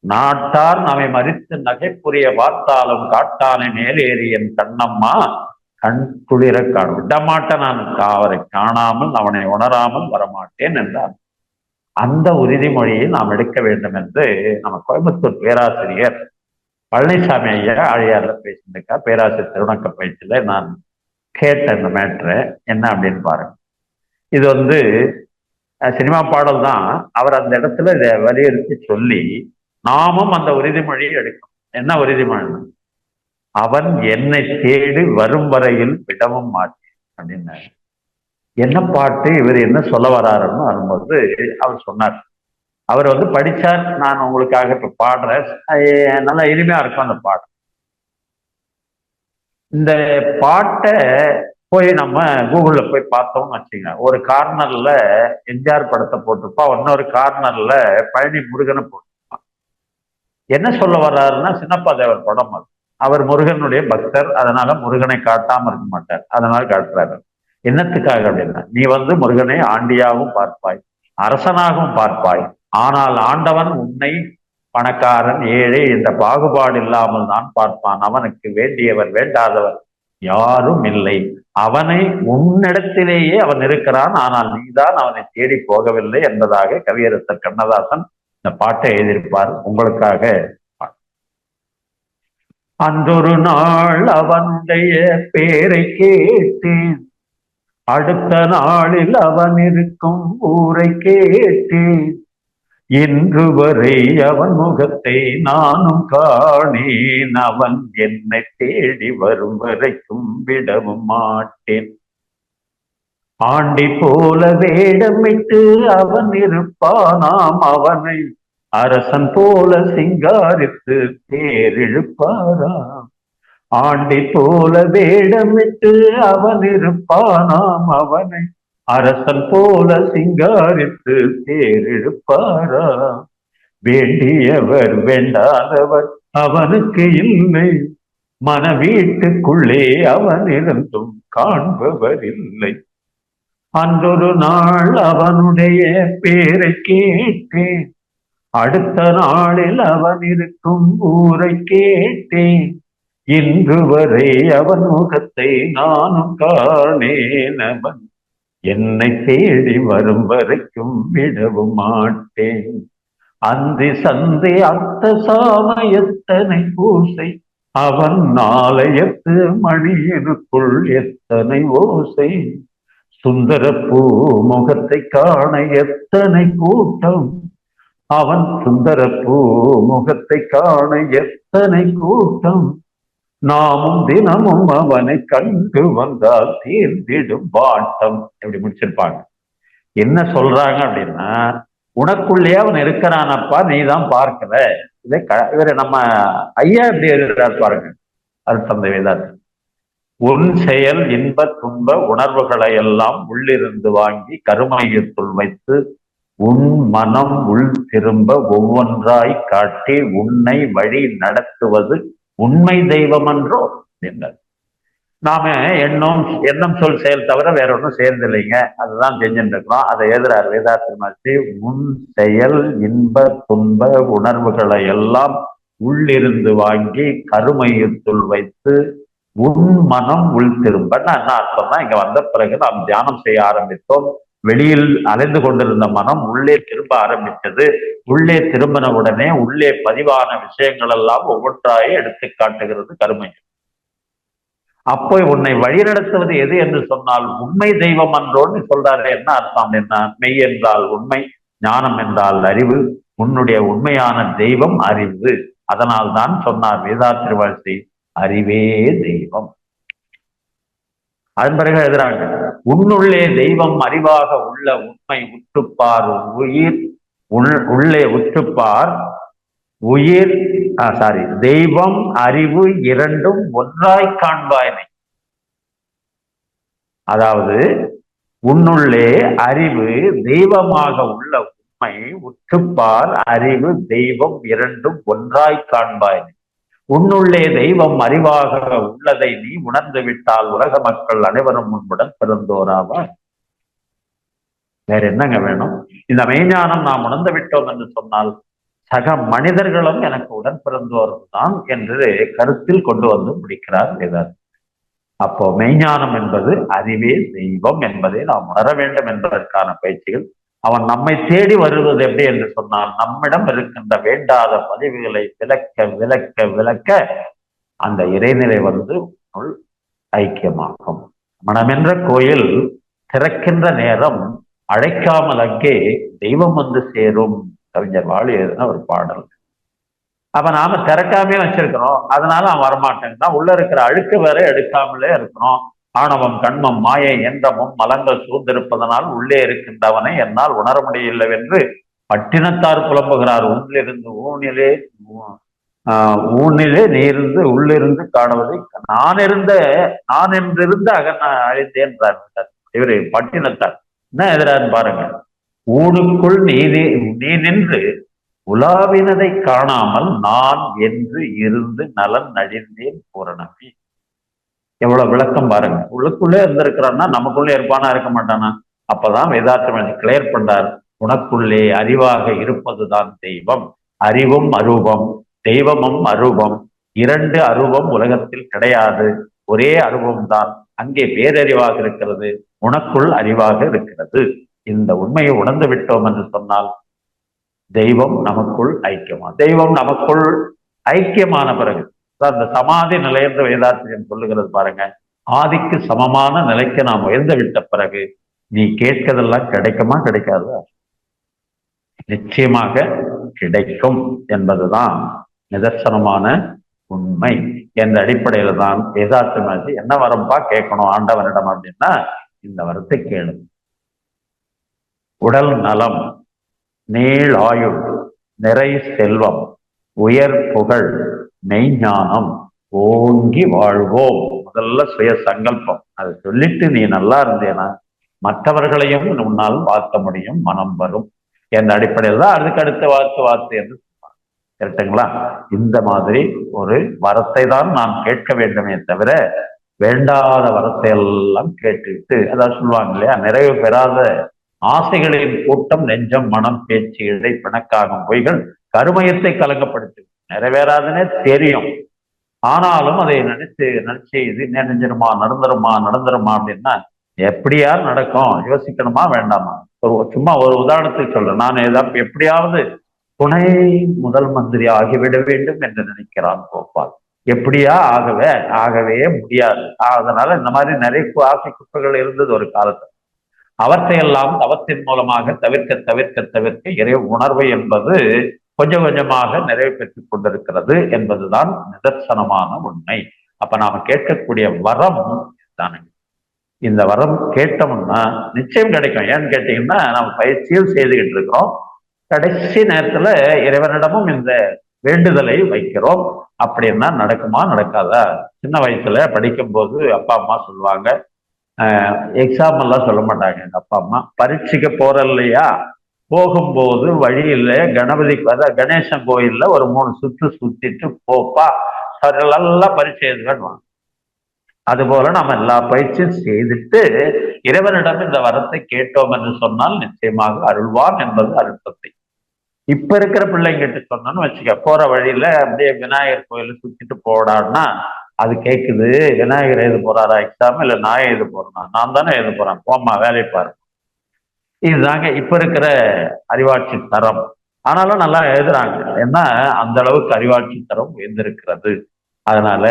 நாட்டார் நம்மை மறித்து நகைப்புரிய பார்த்தாலும் காட்டானை மேலேறி என் கண்ணம்மா கண் குளிர காணும். விடமாட்டேன், நான் அவரை காணாமல் அவனை உணராமல் வரமாட்டேன் என்றார். அந்த உறுதிமொழியை நாம் எடுக்க வேண்டும் என்று நம்ம கோயம்புத்தூர் பேராசிரியர் பழனிசாமி ஐயா ஆழியார்ல பேசியிருக்கா. பேராசிரியர் திருவணக்க பயிற்சியில நான் கேட்ட இந்த மேட்ரு என்ன அப்படின்னு பாருங்க. இது சினிமா பாடல் தான். அவர் அந்த இடத்துல இதை வலியுறுத்தி சொல்லி நாமும் அந்த உறுதிமொழியை எடுக்கணும். என்ன உறுதிமொழி? அவன் என்னை தேடி வரும் வரையில் விடவும் மாட்டேன் அப்படின்னு. என்ன பாட்டு இவர் என்ன சொல்ல வராருன்னு வரும்போது அவர் சொன்னார். அவர் படிச்சார். நான் உங்களுக்காக இப்ப பாடுறேன். நல்லா இனிமையா இருக்கும் அந்த பாட்டு. இந்த பாட்டை போய் நம்ம கூகுள்ல போய் பார்த்தோம்னு வச்சுங்க, ஒரு கார்னர்ல எம்ஜிஆர் படத்தை போட்டிருப்பா, இன்னொரு கார்னர்ல பழனி முருகனை போட்டிருப்பான். என்ன சொல்ல வர்றாருன்னா, சின்னப்பா தேவர் படம் அது. அவர் முருகனுடைய பக்தர், அதனால முருகனை காட்டாம இருக்க மாட்டார், அதனால காட்டுறாரு. என்னத்துக்காக அப்படின்னா, நீ முருகனை ஆண்டியாகவும் பார்ப்பாய், அரசனாகவும் பார்ப்பாய், ஆனால் ஆண்டவன் உன்னை பணக்காரன் ஏழை என்ற பாகுபாடு இல்லாமல் தான் பார்ப்பான். அவனுக்கு வேண்டியவர் வேண்டாதவர் யாரும் இல்லை. அவனை உன்னிடத்திலேயே அவன் இருக்கிறான், ஆனால் நீதான் அவனை தேடி போகவில்லை என்பதாக கவியரசர் கண்ணதாசன் இந்த பாட்டை எழுதியிருப்பார். உங்களுக்காக. அன்றொரு நாள் அவனுடைய பேரை கேட்டேன், அடுத்த நாளில் அவன் இருக்கும் ஊரை கேட்டேன், இன்று வரை அவன் முகத்தை நானும் காணேன், அவன் என்னை தேடி வரும் வரைக்கும் விடவும் மாட்டேன். ஆண்டி போல வேடமிட்டு அவன் இருப்பானாம், அவனை அரசன் போல சிங்காரித்து தேரிழுப்பாராம். ஆண்டி போல வேடமிட்டு அவன் இருப்பானாம், அவனை அரசன் போல சிங்காரித்து தேரிழுப்பாரா. வேண்டியவர் வேண்டாதவர் அவனுக்கு இல்லை, மன வீட்டுக்குள்ளே அவன் இருந்தும் காண்பவர் இல்லை. அன்றொரு நாள் அவனுடைய பேரை கேட்டேன், அடுத்த நாளில் அவன் இருக்கும் ஊரை கேட்டேன், இன்று வரை அவன் முகத்தை நானும் காணேன், அவன் என்னை தேடி வரும் வரைக்கும் விடவும் மாட்டேன். அந்தி சந்தி அத்த சாமயத்தனை பூசை, அவன் நாளையத்து மணியனுக்குள் எத்தனை ஓசை, சுந்தர பூ முகத்தை காண எத்தனை கூட்டம், அவன் சுந்தர பூ முகத்தை காண எத்தனை கூட்டம், நாமும் தினமும் அவனை கண்டு வந்தால் தீர்ந்திடும் வாட்டம். எப்படி முடிச்சிருப்பாங்க. என்ன சொல்றாங்க அப்படின்னா, உனக்குள்ளே அவன் இருக்கிறானப்பா, நீ தான் பார்க்கல. இவரு நம்ம ஐயா எப்படி எழுதுறாரு பாருங்க, அருட்தந்தை வேதாந்தம். உன் செயல் இன்ப துன்ப உணர்வுகளை எல்லாம் உள்ளிருந்து வாங்கி கருமையத்துள் வைத்து உன் மனம் உள் திரும்ப ஒவ்வொன்றாய் காட்டி உன்னை வழி நடத்துவது உண்மை தெய்வம் என்றோ என்றார். நாம எண்ணம் சொல் செயல் தவிர வேற ஒன்றும் சேர்ந்து இல்லைங்க, அதுதான் செஞ்சுட்டு இருக்கிறோம். அதை எழுதுறாரு வேதாத்திரி. உன் செயல் இன்ப துன்ப உணர்வுகளை எல்லாம் உள்ளிருந்து வாங்கி கருமையத்துள் வைத்து உன் மனம் உள் திரும்ப. என்ன அர்த்தம்னா, இங்க வந்த பிறகு நாம் தியானம் செய்ய ஆரம்பித்தோம். வெளியில் அலைந்து கொண்டிருந்த மனம் உள்ளே திரும்ப ஆரம்பித்தது. உள்ளே திரும்பின உடனே உள்ளே பதிவான விஷயங்கள் எல்லாம் ஒவ்வொன்றாயே எடுத்து காட்டுகிறது கருமையம். அப்போ உன்னை வழிநடத்துவது எது என்று சொன்னால் உண்மை தெய்வம் என்றோன்னு சொல்றாரு. என்ன அர்த்தம்? என்ன? மெய் என்றால் உண்மை, ஞானம் என்றால் அறிவு, உன்னுடைய உண்மையான தெய்வம் அறிவு. அதனால் தான் சொன்னார் வேதாத்திரி, அறிவே தெய்வம். அதன் பிறகு எழுதுறாங்க, உன்னுள்ளே தெய்வம் அறிவாக உள்ள உண்மை உற்றுப்பார் உயிர், உள்ளே உற்றுப்பார் உயிர் தெய்வம் அறிவு இரண்டும் ஒன்றாய் காண்பாயினை. அதாவது உன்னுள்ளே அறிவு தெய்வமாக உள்ள உண்மை உற்றுப்பார் அறிவு தெய்வம் இரண்டும் ஒன்றாய் காண்பாயினை. உன்னுள்ளே தெய்வம் அறிவாக உள்ளதை நீ உணர்ந்து விட்டால் உலக மக்கள் அனைவரும் முன்புடன் பிறந்தோராவார். வேற என்னங்க வேணும்? இந்த மெய்ஞானம் நாம் உணர்ந்து விட்டோம் என்று சொன்னால் சக மனிதர்களும் எனக்கு உடன் பிறந்தோரும் தான் என்று கருத்தில் கொண்டு வந்து முடிக்கிறார் வேதாந்தி. அப்போ மெய்ஞானம் என்பது அறிவே தெய்வம் என்பதை நாம் உணர வேண்டும் என்பதற்கான பயிற்சிகள். அவன் நம்மை தேடி வருவது எப்படி என்று சொன்னால், நம்மிடம் இருக்கின்ற வேண்டாத பதிவுகளை விளக்க விளக்க விளக்க அந்த இறைநிலை ஐக்கியமாகும். மனமென்ற கோயில் திறக்கின்ற நேரம் அழைக்காமல் அங்கே தெய்வம் சேரும். கவிஞர் வாலி எழுதின ஒரு பாடல். அப்ப நாம திறக்காமே வச்சிருக்கிறோம், அதனால அவன் வரமாட்டேன்னா உள்ள இருக்கிற அழுக்கு வேற எடுக்காமலே இருக்கிறோம். ஆணவம் கண்மம் மாயை என்றமும் மலங்கள் சூழ்ந்திருப்பதனால் உள்ளே இருக்கின்றவனை என்னால் உணர முடியவில்லை என்று பட்டினத்தார் புலம்புகிறார். உள்ளிருந்து ஊனிலே ஊனிலே நீ இருந்து உள்ளிருந்து காணுவதை நான் என்றிருந்து அகன் அழைத்தேன் இவரு பட்டினத்தார் என்ன எதிரான்னு பாருங்க. ஊனுக்குள் நீ நின்று உலாவினதை காணாமல் நான் என்று இருந்து நலன் நழிந்தேன் பூரணமே. எவ்வளவு விளக்கம் பாருங்க. உள்ளுக்குள்ளே இருந்திருக்கிறான்னா நமக்குள்ளே இருப்பானா இருக்க மாட்டானா? அப்பதான் வேதாத்திரம் கிளியர் பண்றார். உனக்குள்ளே அறிவாக இருப்பதுதான் தெய்வம். அறிவும் அரூபம், தெய்வமும் அரூபம். இரண்டு அரூபம் உலகத்தில் கிடையாது. ஒரே அரூபம் தான் அங்கே பேரறிவாக இருக்கிறது, உனக்குள் அறிவாக இருக்கிறது. இந்த உண்மையை உணர்ந்து விட்டோம் என்று சொன்னால் தெய்வம் நமக்குள் ஐக்கியமா. தெய்வம் நமக்குள் ஐக்கியமான பிறகு அந்த சமாதி நிலை என்று வேதாத்திரியம் சொல்லுகிறது பாருங்க. ஆதிக்கு சமமான நிலைக்கு நாம் உயர்ந்து விட்ட பிறகு நீ கேட்கதெல்லாம் கிடைக்குமா கிடைக்காதா? நிச்சயமாக கிடைக்கும் என்பதுதான் நிதர்சனமான உண்மை. என்ற அடிப்படையில தான் வேதாத்திரி என்ன வரம்பா கேட்கணும் ஆண்டவனிடம் அப்படின்னா, இந்த வரத்தை கேளு. உடல் நலம், நீள் ஆயுள், நிறை செல்வம், உயர் புகழ், மெய்ஞானம், ஓங்கி வாழ்வோம். முதல்ல சுய சங்கல்பம். அதை சொல்லிட்டு நீ நல்லா இருந்தேனா மற்றவர்களையும் உன்னால் வாழ்த்த முடியும், மனம் வரும் என்ற அடிப்படையில் தான் அதுக்கு அடுத்த வாழ்த்து என்று சொல்லுவாங்க. கரெக்டுங்களா? இந்த மாதிரி ஒரு வரத்தை தான் நாம் கேட்க வேண்டுமே தவிர வேண்டாத வரத்தை எல்லாம் கேட்டுவிட்டு, அதாவது சொல்லுவாங்க இல்லையா, நிறைவு பெறாத ஆசைகளின் கூட்டம் நெஞ்சம் மனம் பேச்சு இடை பிணக்காகும் பொய்கள் கருமயத்தை கலங்கப்படுத்து. நிறைவேறாதுன்னே தெரியும், ஆனாலும் அதை நினைச்சு இது நினைஞ்சிருமா நடந்துருமா அப்படின்னா எப்படியா நடக்கும், யோசிக்கணுமா வேண்டாமா? சும்மா ஒரு உதாரணத்துக்கு சொல்றேன். நான் ஏதாவது எப்படியாவது துணை முதல் மந்திரி ஆகிவிட வேண்டும் என்று நினைக்கிறான் கோபால். எப்படியா ஆகவே முடியாது. அதனால இந்த மாதிரி நிறைய ஆசை குப்பைகள் இருந்தது ஒரு காலத்துல. அவற்றையெல்லாம் தவத்தின் மூலமாக தவிர்க்க இறை உணர்வு என்பது கொஞ்சம் கொஞ்சமாக நிறைவு பெற்றுக் கொண்டிருக்கிறது என்பதுதான் நிதர்சனமான உண்மை. அப்ப நாம கேட்கக்கூடிய வரம் தானே. இந்த வரம் கேட்டோம்னா நிச்சயம் கிடைக்கும். ஏன்னு கேட்டீங்கன்னா நம்ம பயிற்சியில் செய்துகிட்டு இருக்கிறோம். கடைசி நேரத்துல இறைவனிடமும் இந்த வேண்டுதலை வைக்கிறோம். அப்படின்னா நடக்குமா நடக்காதா? சின்ன வயசுல படிக்கும் போது அப்பா அம்மா சொல்லுவாங்க, எக்ஸாம் எல்லாம் சொல்ல மாட்டாங்க. எங்க அப்பா அம்மா பரீட்சைக்கு போற இல்லையா, போகும்போது வழியில கணேசன் கோயில்ல ஒரு 3 சுற்று சுத்திட்டு போப்பா, நல்லா பரீட்சை எழுதுவேன். அதுபோல நம்ம எல்லா பயிற்சியும் செய்துட்டு இறைவனிடம் இந்த வரத்தை கேட்டோம் என்று சொன்னால் நிச்சயமாக அருள்வான் என்பது அருட்பத்தை. இப்ப இருக்கிற பிள்ளைங்கிட்ட சொன்னோன்னு வச்சுக்க, போற வழியில அப்படியே விநாயகர் கோயில சுத்திட்டு போடான்னா அது கேட்குது. விநாயகர் எழுத போறாரா எக்ஸாம், இல்ல நான் எழுத போறேன்னா? நான் தானே எழுத போறேன், போமா வேலை பாரு. இதுதாங்க இப்ப இருக்கிற அறிவாட்சி தரம். ஆனாலும் நல்லா எழுதுறாங்க. ஏன்னா அந்த அளவுக்கு அறிவாட்சி தரம் உயர்ந்திருக்கிறது. அதனால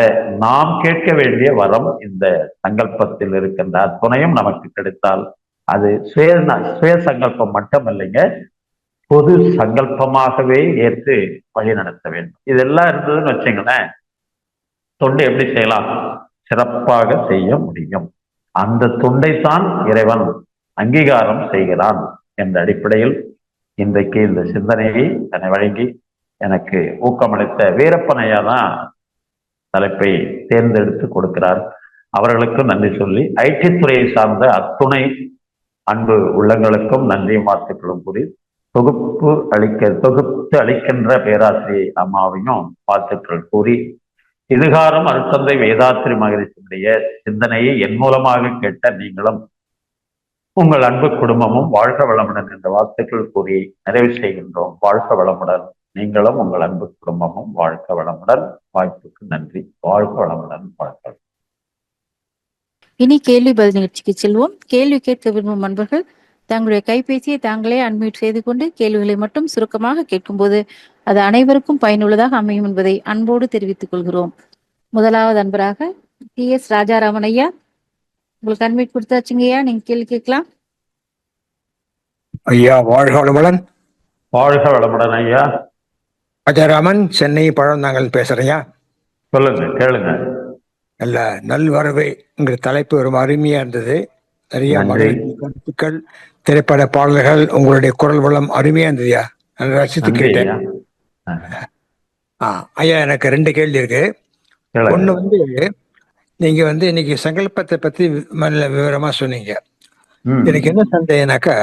நாம் கேட்க வேண்டிய வரம் இந்த சங்கல்பத்தில் இருக்கின்ற அத்துணையும் நமக்கு கிடைத்தால் அது சுய சங்கல்பம் மட்டும் இல்லைங்க, பொது சங்கல்பமாகவே ஏற்று வழி நடத்த வேண்டும். இதெல்லாம் இருந்ததுன்னு வச்சுங்களேன், தொண்டு எப்படி செய்யலாம்? சிறப்பாக செய்ய முடியும். அந்த தொண்டைத்தான் இறைவன் அங்கீகாரம் செய்கிறான் என்ற அடிப்படையில் இன்றைக்கு இந்த சிந்தனையை தன்னை வழங்கி எனக்கு ஊக்கமளித்த வீரப்பனையா தான் தலைப்பை தேர்ந்தெடுத்து கொடுக்கிறார். அவர்களுக்கும் நன்றி சொல்லி ஐடி துறையை சார்ந்த அத்துணை அன்பு உள்ளங்களுக்கும் நன்றியும் வாழ்த்துக்களும் கூறி தொகுத்து அளிக்கின்ற பேராசிரியை அம்மாவையும் வாழ்த்துக்கள் கூறி, இதுகாரம் அருட்தந்தை வேதாத்திரி மகரிஷியுடைய சிந்தனையை என் மூலமாக கேட்ட நீங்களும் உங்கள் அன்பு குடும்பமும் வாழ்க வளமுடன் என்ற வாழ்த்துக்கள் கூறி நிறைவு செய்கின்றோம். வாழ்க வளமுடன். நீங்களும் உங்கள் அன்பு குடும்பமும் வாழ்க வளமுடன். வாய்ப்புக்கு நன்றி. வாழ்க வளமுடன். வாழ்க்கை. இனி கேள்வி பதில் நிகழ்ச்சிக்கு செல்வோம். கேள்வி கேட்க விரும்பும் நண்பர்கள் தங்களுடைய கைபேசியை தாங்களே அன்மியூட் செய்து கொண்டு கேள்விகளை மட்டும் சுருக்கமாக கேட்கும்போது அது அனைவருக்கும் பயனுள்ளதாக அமையும் என்பதை அன்போடு தெரிவித்துக் கொள்கிறோம். முதலாவது அன்பராக TS ராஜாராமன் ஐயா, உங்களுக்கு அன்மியூட் கொடுத்தாச்சுங்கய்யா, நீங்க கேள்வி கேட்கலாம். ஐயா வாழ்க வளமுடன். வாழ்க வளமுடன் ஐயா. ராஜாராமன், சென்னை பழந்தாங்கல் பேசுறையா. சொல்லுங்க, கேளுங்க. நல்ல நல்வரவுங்கிற தலைப்பு ரொம்ப அருமையா இருந்தது. நிறைய கருத்துக்கள், திரைப்பட பாடல்கள், உங்களுடைய குரல் வளம் அருமையா இருந்ததுயா. ரசித்து கேட்டேன். ஐயா, எனக்கு 2 கேள்வி இருக்கு. கேளுங்க. ஒண்ணு வந்து, நீங்க வந்து இன்னைக்கு சங்கல்பத்தை பத்தி நல்ல விவரமா சொன்னீங்க. ம். எனக்கு என்ன சந்தேகம்னாக்கா,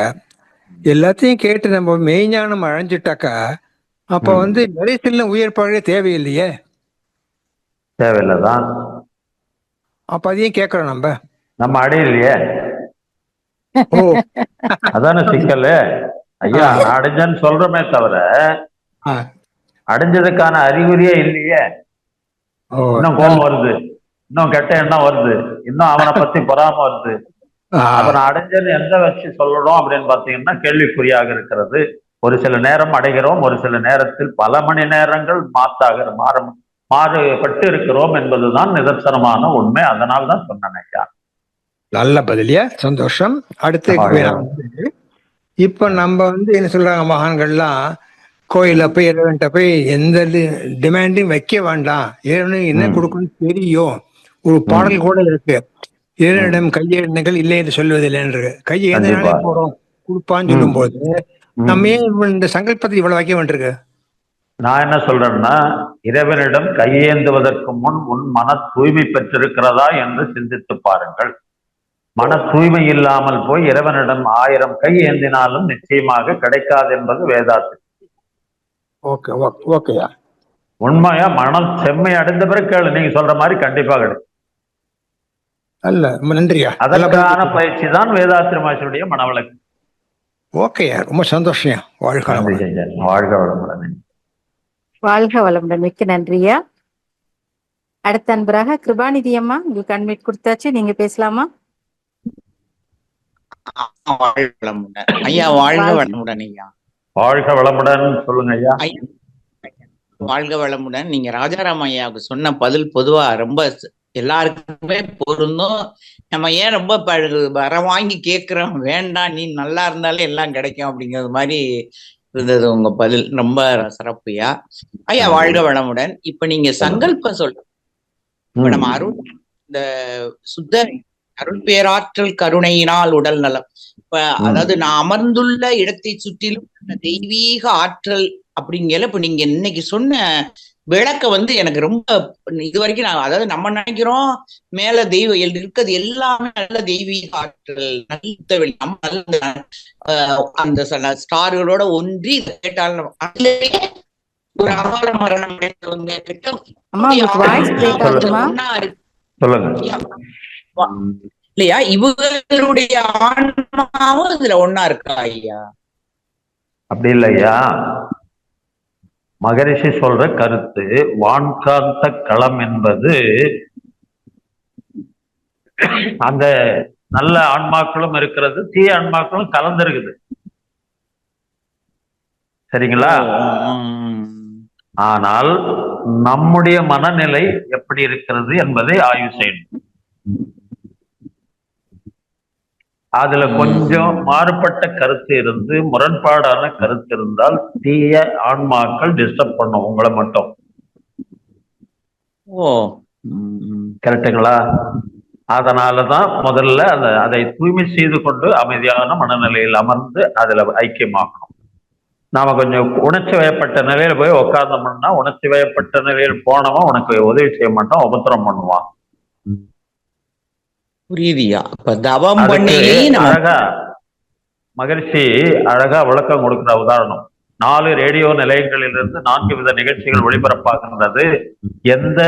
எல்லாத்தையும் கேட்டு நம்ம மெய்ஞானம் அடைஞ்சிட்டாக்கா, அப்ப ம். வந்து மெரிசல்ல உயர் பழக தேவையில்லையே. தேவையில்லைதான். அப்ப அதையும் கேட்கிறோம் நம்ம. நம்ம அடையலையே, ஓ. அதான சிக்கல். ஐயா, நான் அடைஞ்சேன்னு சொல்றோமே தவிர ஆ. அடைஞ்சதுக்கான அறிகுறியே இல்லையே. ஓ. இன்னும் கோபம் வருது, இன்னும் கெட்ட எண்ணம் வருது, இன்னும் அவனை பத்தி பொறாம வருது. அப்ப நான் அடைஞ்சேன்னு எந்த வச்சு சொல்லணும் அப்படின்னு பாத்தீங்கன்னா கேள்விக்குறியாக இருக்கிறது. ஒரு சில நேரம் அடைகிறோம், ஒரு சில நேரத்தில் பல மணி நேரங்கள் மாறுபட்டு இருக்கிறோம் என்பதுதான் நிதர்சனமான உண்மை. அதனால தான் சொன்னேன் ஐயா. நல்ல பதிலியா, சந்தோஷம். அடுத்து இப்ப நம்ம வந்து என்ன சொல்றாங்க மகான்கள்லாம், கோயில போய் இறைவன்கிட்ட போய் எந்த டிமாண்டும் வைக்க வேண்டாம், இறைவனுக்கு என்ன கொடுக்கணும்னு தெரியும். ஒரு பாடல் கூட இருக்கு, இறைவனிடம் கையெழுந்துகள் இல்லை என்று சொல்வதில்லை என்று. கையெழுந்தாலே போறோம் கொடுப்பான்னு சொல்லும் போது நம்ம ஏன் இந்த சங்கல்பத்தை இவ்வளவு வைக்க வேண்டியிருக்கு? நான் என்ன சொல்றேன்னா, இறைவனிடம் கையேந்துவதற்கு முன் உன் மன தூய்மை பெற்றிருக்கிறதா என்று சிந்தித்து பாருங்கள். மன தூய்மை இல்லாமல் போய் இறைவனிடம் 1000 கை ஏந்தினாலும் நிச்சயமாக கிடைக்காது என்பது வேதாத்து. உண்மையா மனம் செம்மை அடைந்த பிறகு கேளு, நீங்க சொல்ற மாதிரி கண்டிப்பா கிடைக்கும். நன்றியா. அதற்கான பயிற்சி தான் வேதாத்திரி மாஸ்டருடைய மனவளக்கு. ஓகேயா, ரொம்ப சந்தோஷம். வாழ்க வளமுடன். வாழ்க வளமுடன். வாழ்க வளமுடன். மிக்க நன்றியா. அடுத்த அன்பராக கிருபாநிதி அம்மா, உங்களுக்கு அன்மிட் கொடுத்தாச்சு, நீங்க பேசலாமா? வாழ்க வளமுடன் ஐயா. வாழ்க வளமுடன் ஐயா. வாழ்க வளமுடன். சொல்லுங்க ஐயா. வாழ்க வளமுடன். நீங்க ராஜாராம் ஐயாவுக்கு சொன்ன பதில் பொதுவா ரொம்ப எல்லாருக்குமே பொருந்தும். நம்ம ஏன் ரொம்ப வர வாங்கி கேட்கிறோம், வேண்டாம் நீ நல்லா இருந்தாலே எல்லாம் கிடைக்கும் அப்படிங்கிறது மாதிரி இருந்தது உங்க பதில். ரொம்ப சிறப்புயா ஐயா. வாழ்க வளமுடன். இப்ப நீங்க சங்கல்பம் சொல்ற, இப்ப நம்ம அருள், இந்த சுத்த அருள் பேராற்றல் கருணையினால் உடல் நலம், இப்ப அதாவது நான் அமர்ந்துள்ள இடத்தை சுற்றிலும் தெய்வீக ஆற்றல் அப்படிங்கல, இப்ப நீங்க இன்னைக்கு சொன்ன விளக்க வந்து எனக்கு ரொம்ப இது வரைக்கும் நான், அதாவது நம்ம நினைக்கிறோம் மேல தெய்வம் இருக்கிறது எல்லாமே நல்ல தெய்வீக ஆற்றல், நல்ல நம்ம நல்ல அந்த ஸ்டார்களோட ஒன்றி கேட்டாலும் அதுலயே ஒரு அகால மரணம் இல்லையா, இவங்களுடைய ஆன்மாவும் இதுல ஒன்னா இருக்கா ஐயா? அப்படி இல்லையா, மகரிஷி சொல்ற கருத்து வான்காந்த களம் என்பது அந்த நல்ல ஆன்மாக்களும் இருக்கிறது, தீய ஆன்மாக்களும் கலந்திருக்குது. சரிங்களா? ஆனால் நம்முடைய மனநிலை எப்படி இருக்கிறது என்பதை ஆய்வு செய்யணும். அதுல கொஞ்சம் மாறுபட்ட கருத்து இருந்து முரண்பாடான கருத்து இருந்தால் தீய ஆன்மாக்கள் டிஸ்டர்ப் பண்ணும் உங்களை மட்டும். கரெக்டுங்களா? அதனாலதான் முதல்ல அதை தூய்மை செய்து கொண்டு அமைதியான மனநிலையில் அமர்ந்து அதுல ஐக்கியமாக்கணும். நாம கொஞ்சம் உணர்ச்சி வயப்பட்ட நிலையில போய் உட்கார்ந்தோம்னா, உணர்ச்சி வயப்பட்ட நிலையில் போனவன் உனக்கு உதவி செய்ய மாட்டான், உபத்திரம் பண்ணுவான். புரியுதியா? இப்ப தவம் பண்ணி அழகா மகிழ்ச்சி அழகா விளக்கம் கொடுக்கிற உதாரணம், 4 ரேடியோ நிலையங்களிலிருந்து 4 வித நிகழ்ச்சிகள் ஒளிபரப்பாகின்றது. எந்த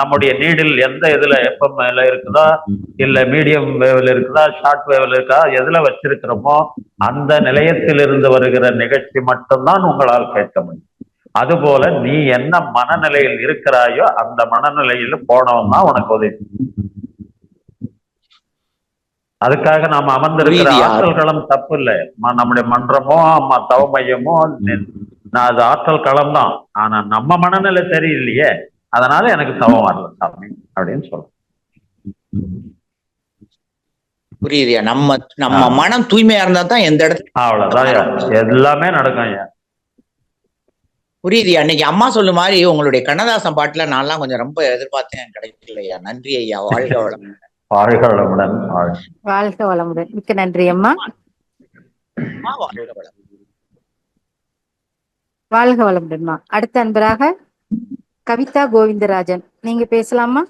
நம்முடைய நீடில் எந்த இதுல எஃப்எம் மேல இருக்குதா, இல்ல மீடியம் வேவ்ல இருக்குதா, ஷார்ட் வேவ்ல இருக்கா, எதுல வச்சிருக்கிறோமோ அந்த நிலையத்தில் இருந்து வருகிற நிகழ்ச்சி மட்டும்தான் உங்களால் கேட்க முடியும். அதுபோல நீ என்ன மனநிலையில் இருக்கிறாயோ அந்த மனநிலையில போனவன் தான் உனக்கு உதவி. அதுக்காக நாம அமர்ந்திருக்கிற ஆற்றல் களம் தப்பு இல்லை. நம்முடைய மன்றமோ தவ மையமோ அது ஆற்றல் களம் தான். ஆனா நம்ம மனநிலை சரியில்லையே, அதனால எனக்கு தவம் வரல சாமி அப்படின்னு சொல்றோம். புரியுதியா? நம்ம மனம் தூய்மையா இருந்தா தான் எந்த இடத்துல அவ்வளவுதான் எல்லாமே நடக்கும் ஐயா. புரியுது. அன்னைக்கு அம்மா சொல்லு மாதிரி உங்களுடைய கண்ணதாசன் பாட்டுல நான்லாம் கொஞ்சம் ரொம்ப எதிர்பார்த்தேன், கிடைக்கலையா. நன்றி ஐயா. வாழ்க வளமுடன். வாழ்க வளமுடன். வாழ்க வளமுடன். மிக்க நன்றி அம்மா. வாழ்க வளமுடன். வாழ்க வளமுடன்மா. அடுத்த அன்பராக கவிதா கோவிந்தராஜன், நீங்க பேசலாமா?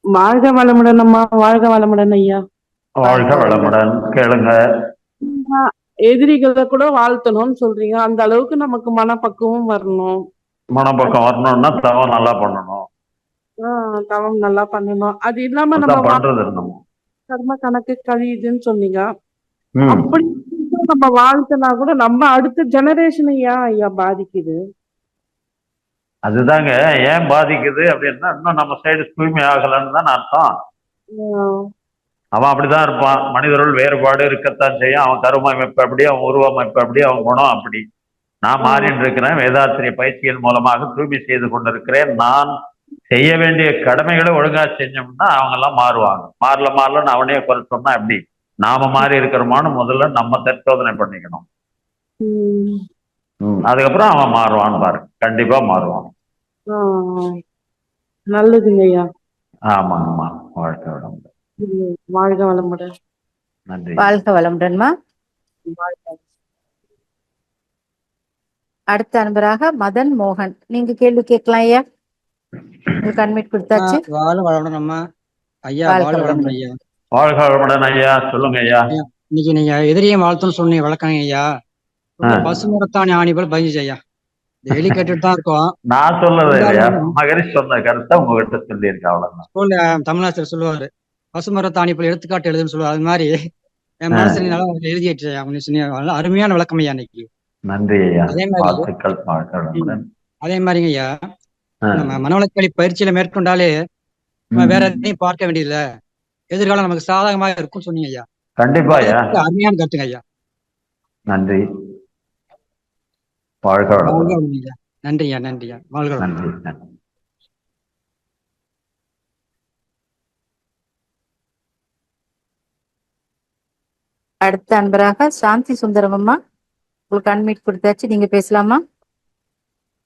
வாழ்க வளமுடன் அம்மா, வாழ்க வளமுடன் ஐயா. வாழ்க வளமுடன். கேளுங்க. எதிரிகளை கூட வாழ்த்தணும்னு சொல்றீங்க, அந்த அளவுக்கு நமக்கு மனப்பக்குவம் வரணும். மனப்பக்கம் வரணும்னா தவம் நல்லா பண்ணணும். தவம் நல்லா பண்ணணும். அது இல்லாம அதான் நம்ம பண்றது நம்ம. கர்ம கணக்கு கழியுதுன்னு சொன்னீங்க. ம். அப்படி நம்ம வாழ்த்தனா கூட நம்ம அடுத்த ஜெனரேஷனை ஏன் ஐயா பாதிக்குது? அதுதாங்க ஏன் பாதிக்குது அப்படின்னா, இன்னும் நம்ம சைடு தூய்மை ஆகலன்னு தான் அர்த்தம். ஆஹ் அவன் அப்படிதான் இருப்பான். மனிதர்கள் வேறுபாடு இருக்கத்தான் செய்யும். அவன் கருவமைப்பு அப்படி, அவன் உருவமைப்பு அப்படி, அவன் குணம் அப்படி. நான் மாறின்னு இருக்கிறேன். வேதாத்திரிய பயிற்சியின் மூலமாக தூய்மை செய்து கொண்டிருக்கிறேன். நான் செய்ய வேண்டிய கடமைகளை ஒழுங்கா செஞ்சோம்னா அவங்க எல்லாம் மாறுவாங்க. மாறலன்னு அவனே குறை சொன்னா எப்படி? நாம மாறி இருக்கிறோமான்னு முதல்ல நம்ம தற்சோதனை பண்ணிக்கணும். அதுக்கப்புறம் அவன் மாறுவான்னு பாரு. கண்டிப்பா மாறுவான். நல்லதுங்க ஐயா. ஆமா. வாழ்க வளமுடன். வாழ்க வளமுடன். நன்றி. வாழ்க வளமுடன்மா. அடுத்த அன்பராக மதன் மோகன், நீங்க கேள்வி கேட்கலாம் ஐயா. உங்களுக்கு அட்மிட் கொடுத்தாச்சு. வாழ்க வளமுடன் அம்மா. ஐயா வாழ்க வளமுடன் ஐயா. வாழ்க வளமுடன் ஐயா. சொல்லுங்க ஐயா. இன்னைக்கு நீங்க எதிரியை வாழ்த்துன்னு சொன்னீங்க, வழக்கங்க ஐயா. பசுமரத்தானி ஆணி போல பயந்துச்சு ஐயா. டெய்லி கேட்டுட்டு தான் இருக்கோம். நான் சொல்லது இல்லையா, மகரிஷ் சொன்ன கருத்தை உங்ககிட்ட சொல்லி இருக்கேன். அவ்வளவுதான். ஸ்கூல்ல தமிழாசிரியர் சொல்லுவாரு, பசுமரத்தாணி போல எடுத்துக்காட்டு எழுதுன்னு சொல்லுவாரு. அது மாதிரி என் மனசுல நல்லா எழுதிட்டு அவங்க சொன்னீங்க. அருமையான விளக்கம் ஐயா இன்னைக்கு. நன்றி ஐயா. அதே மாதிரி அதே மாதிரிங்க ஐயா, நம்ம மனவளக்கல்வி பயிற்சியில மேற்கொண்டாலே வேற எதையும் பார்க்க வேண்டியதில்ல, எதிர்காலம் நமக்கு சாதகமாக இருக்கும் சொன்னீங்க ஐயா. கண்டிப்பா ஐயா. அருமையான கருத்துங்க ஐயா. நன்றி. வாழ்க வளமுடன். நன்றியா. நன்றியா. வாழ்க வளமுடன். நன்றி. அடுத்த அன்பராக சாந்தி சுந்தரம் அம்மா, உங்களுக்கு அன்மிட் கொடுத்தாச்சு, நீங்க பேசலாமா?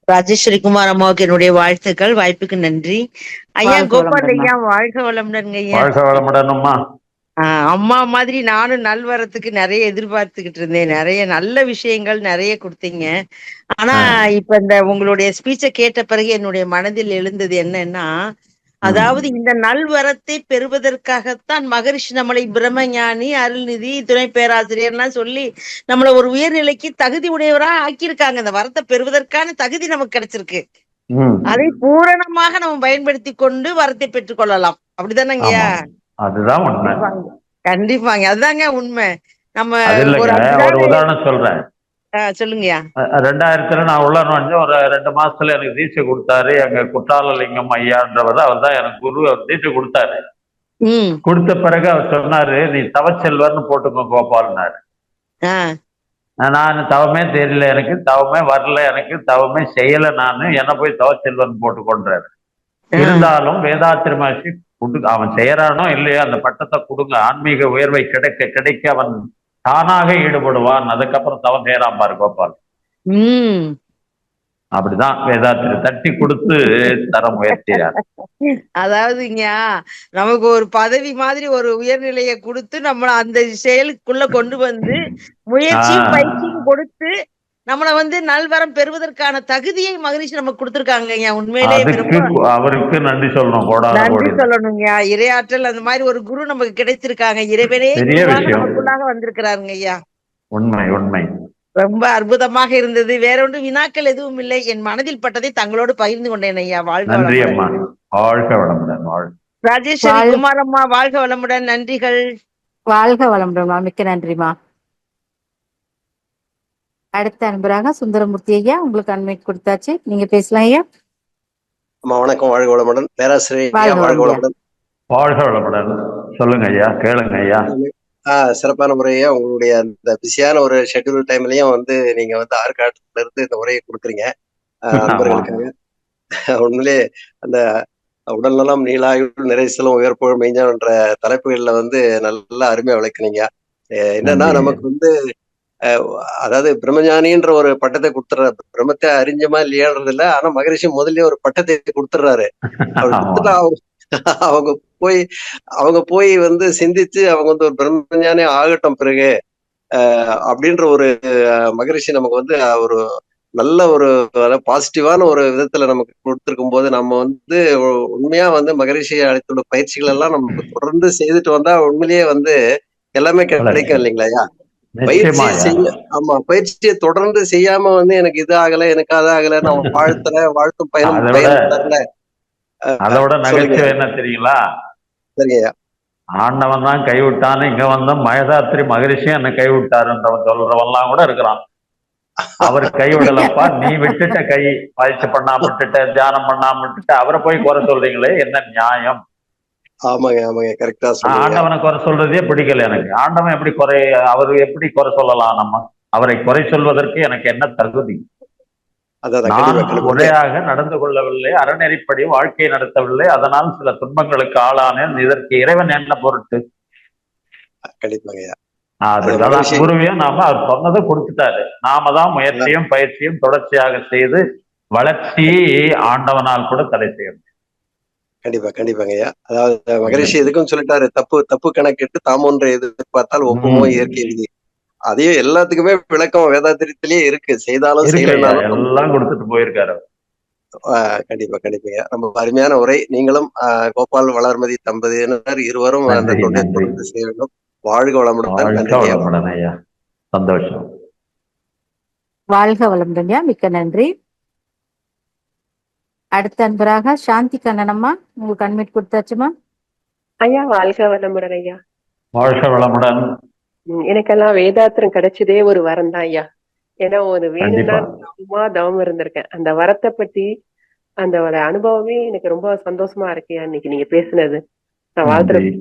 ராஜேஸ்வரி குமார் அம்மாவுக்கு என்னுடைய வாழ்த்துக்கள். வாய்ப்புக்கு நன்றி ஐயா. கோபால் ஐயா வாழ்க வளமுடன் ஐயா. வாழ்க வளமுடன் அம்மா. அம்மா மாதிரி நானும் நல்வரத்துக்கு நிறைய எதிர்பார்த்துக்கிட்டு இருந்தேன். நிறைய நல்ல விஷயங்கள் நிறைய கொடுத்தீங்க. ஆனா இப்ப இந்த உங்களுடைய ஸ்பீச்சை கேட்ட பிறகு என்னுடைய மனதில் எழுந்தது என்னன்னா, அதாவது இந்த நல்வரத்தை பெறுவதற்காகத்தான் மகரிஷி நம்மளை பிரம்மஞானி, அருள்நிதி, துணை பேராசிரியர்லாம் சொல்லி நம்மள ஒரு உயர்நிலைக்கு தகுதி உடையவரா ஆக்கியிருக்காங்க. இந்த வரத்தை பெறுவதற்கான தகுதி நமக்கு கிடைச்சிருக்கு. அதை பூரணமாக நம்ம பயன்படுத்தி கொண்டு வரத்தை பெற்றுக் கொள்ளலாம். அப்படிதானங்கய்யா? அதுதான் உண்மை. கண்டிப்பாங்க, அதுதாங்க உண்மை. நம்ம ஒரு உதாரணம் சொல்றேன். சொல்லுங்கய்யா. 2000 நான் உள்ள நுழைஞ்சு ஒரு 2 மாசத்துல எனக்கு தீட்சை கொடுத்தாரு. எங்க குற்றாலலிங்கம் ஐயான்றவர், அவர் தான் எனக்கு குரு. அவர் தீட்சை கொடுத்தாரு. கொடுத்த பிறகு அவர் சொன்னாரு, நீ தவச்செல்வர்னு போட்டுக்கோ கோபால்னாரு. நான் தவமே தெரியல, எனக்கு தவமே வரல, எனக்கு தவமே செய்யல, நானு என்ன போய் தவச்செல்வன் போட்டுக்கொண்டாரு. இருந்தாலும் வேதாத்திரி மகர்ஷி அவன் செய்யறானோ இல்லையோ அந்த பட்டத்தை கொடுங்க, ஆன்மீக உயர்வை கிடைக்க கிடைக்க அவன் தானாக ஈடுபடுவான். அதுக்கப்புறம் தவம் செய்யறான் பாரு கோபால். அப்படிதான் வேதாத்திரி தட்டி கொடுத்து தர முயற்சியார். அதாவதுங்க, நமக்கு ஒரு பதவி மாதிரி ஒரு உயர்நிலையை கொடுத்து நம்மள அந்த செயலுக்குள்ள கொண்டு வந்து முயற்சியும் பயிற்சியும் கொடுத்து நம்மள நல்வரம் பெறுவதற்கான தகுதியை மகரிஷி நமக்கு கொடுத்திருக்காங்க. உண்மையிலேயே அவருக்கு நன்றி சொல்லணும். நன்றி சொல்லணுங்க. இறையாற்றல் அந்த மாதிரி ஒரு குரு நமக்கு கிடைத்திருக்காங்க. இறைவனே நமக்குள்ளாக வந்திருக்கிறாருங்க ஐயா. உண்மை உண்மை. ரொம்ப அற்புதமாக இருந்தது. வேற ஒன்றும் வினாக்கள் எதுவும் இல்லை. என் மனதில் பட்டதை தங்களோடு பகிர்ந்து கொண்டேன் ஐயா. வாழ்க வளமுடன். ராஜேஸ்வரி குமார் அம்மா வாழ்க வளமுடன். நன்றிகள். வாழ்க வளமுடன். மிக்க நன்றிமா. அடுத்த அன்பராக சுந்தரமூர்த்தி ஐயா, உங்களுக்கு அன்மிட் கொடுத்தாச்சு, நீங்க பேசலாம் ஐயா. அம்மா வணக்கம். வாழ்க வளமுடன். பேராசிரியர் வாழ்க வளமுடன். வாழ்க வளமுடன். சொல்லுங்க ஐயா, கேளுங்க ஐயா. சிறப்பான முறையா உங்களுடைய அந்த பிஸியான ஒரு ஷெட்யூல் டைம்லயும் நீங்க ஆற்காட்டுல இருந்து இந்த உரையை கொடுக்குறீங்க நண்பர்களுக்காக. உண்மையிலே அந்த உடல்நலம், நீளாயுள், நிறைசலம், உயர்ப்புகழ், மெய்ஞானம் என்ற தலைப்புகள்ல நல்லா அருமையா விளக்குனீங்க. என்னன்னா நமக்கு அதாவது பிரம்மஞானின்ற ஒரு பட்டத்தை கொடுத்துறாரு. பிரம்மத்தை அறிஞ்சமா இல்லையான்றது இல்ல, ஆனா மகரிஷி முதல்ல ஒரு பட்டத்தை கொடுத்துடுறாரு. அவர் கொடுத்துட்டா அவங்க போய் சிந்திச்சு அவங்க ஒரு பிரம்மஞானி ஆகட்டும். பிறகு அப்படின்ற ஒரு மகரிஷி நமக்கு வந்து ஒரு நல்ல ஒரு பாசிட்டிவான ஒரு விதத்துல நமக்கு கொடுத்திருக்கும் போது நம்ம வந்து உண்மையா வந்து மகரிஷி அளித்துள்ள பயிற்சிகள் எல்லாம் நம்ம தொடர்ந்து செய்துட்டு வந்தா உண்மையிலேயே வந்து எல்லாமே கிடைக்கும் இல்லைங்களா? பயிற்சி செய்ய பயிற்சியை தொடர்ந்து செய்யாம வந்து எனக்கு இது ஆகல, எனக்கு அது ஆகல, நான் வாழ்த்தும் பயணம் தரல. அதோட நகைச்சுவை என்ன தெரியுங்களா? சரிங்கய்யா. ஆண்டவன் தான் கைவிட்டான்னு இங்க வந்த மகதாத்திரி மகரிஷியும் என்ன கைவிட்டாருன்றவன் சொல்றவன்லாம் கூட இருக்கிறான். அவர் கைவிடலப்பா, நீ விட்டுட்ட, கை பயிற்சி பண்ணாம விட்டுட்ட, தியானம் பண்ணாம விட்டுட்ட, அவரை போய் குறை சொல்றீங்களே, என்ன நியாயம்? ஆமாங்க கரெக்டா சொல்றீங்க. ஆண்டவனை குறை சொல்றதே பிடிக்கல எனக்கு. ஆண்டவன் எப்படி அவர் எப்படி குறை சொல்லலாம்? நம்ம அவரை குறை சொல்வதற்கு எனக்கு என்ன தகுதி? நான் முறையாக நடந்து கொள்ளவில்லை, அறநெறிப்படி வாழ்க்கையை நடத்தவில்லை, அதனால் சில துன்பங்களுக்கு ஆளானேன். இதற்கு இறைவன் என்ன பொருட்டு? குருவையும் நாம அவர் சொன்னதை கொடுத்துட்டாரு. நாம தான் முயற்சியும் பயிற்சியும் தொடர்ச்சியாக செய்து வளர்ச்சி ஆண்டவனால் கூட தடை செய்ய முடியும். கண்டிப்பாங்க ஐயா. அதாவது மகரிஷி எதுக்கும் சொல்லிட்டாரு, தப்பு கணக்கிட்டு தாமொன்றை எதிர்பார்த்தால் ஒப்புமோ இயற்கை விதி. அதையும் எல்லாத்துக்குமே விளக்கம் வேதாத்திரியத்திலேயே இருக்கு. செய்தாலும் செய்யலாம் எல்லாம் கொடுத்துட்டு போயிருக்காரு. கண்டிப்பாங்க. ரொம்ப அருமையான உரை. நீங்களும் கோபால் வளர்மதி தம்பதியினர் இருவரும் அந்த தொண்டை தொடர்ந்து செய்ய வேண்டும். வாழ்க வளமுடன் ஐயா. சந்தோஷம். வாழ்க வளமுடன் ஐயா. மிக்க நன்றி. அடுத்த அன்பராக சாந்தி கண்ணனம்மா, உங்களுக்கு அட்மிட் கொடுத்தாச்சுமா? ஐயா வாழ்க வளமுடன் ஐயா. வாழ்க வளமுடன். எனக்கெல்லாம் வேதாத்திரம் கிடைச்சதே ஒரு வரம் தான் ஐயா. ஏன்னா ஒரு வேணும்னா சும்மா தவம் இருந்திருக்கேன். அந்த வரத்தை பத்தி அந்த அனுபவமே எனக்கு ரொம்ப சந்தோஷமா இருக்குயா. இன்னைக்கு நீங்க பேசுனது நான் வாழ்த்துறேன்.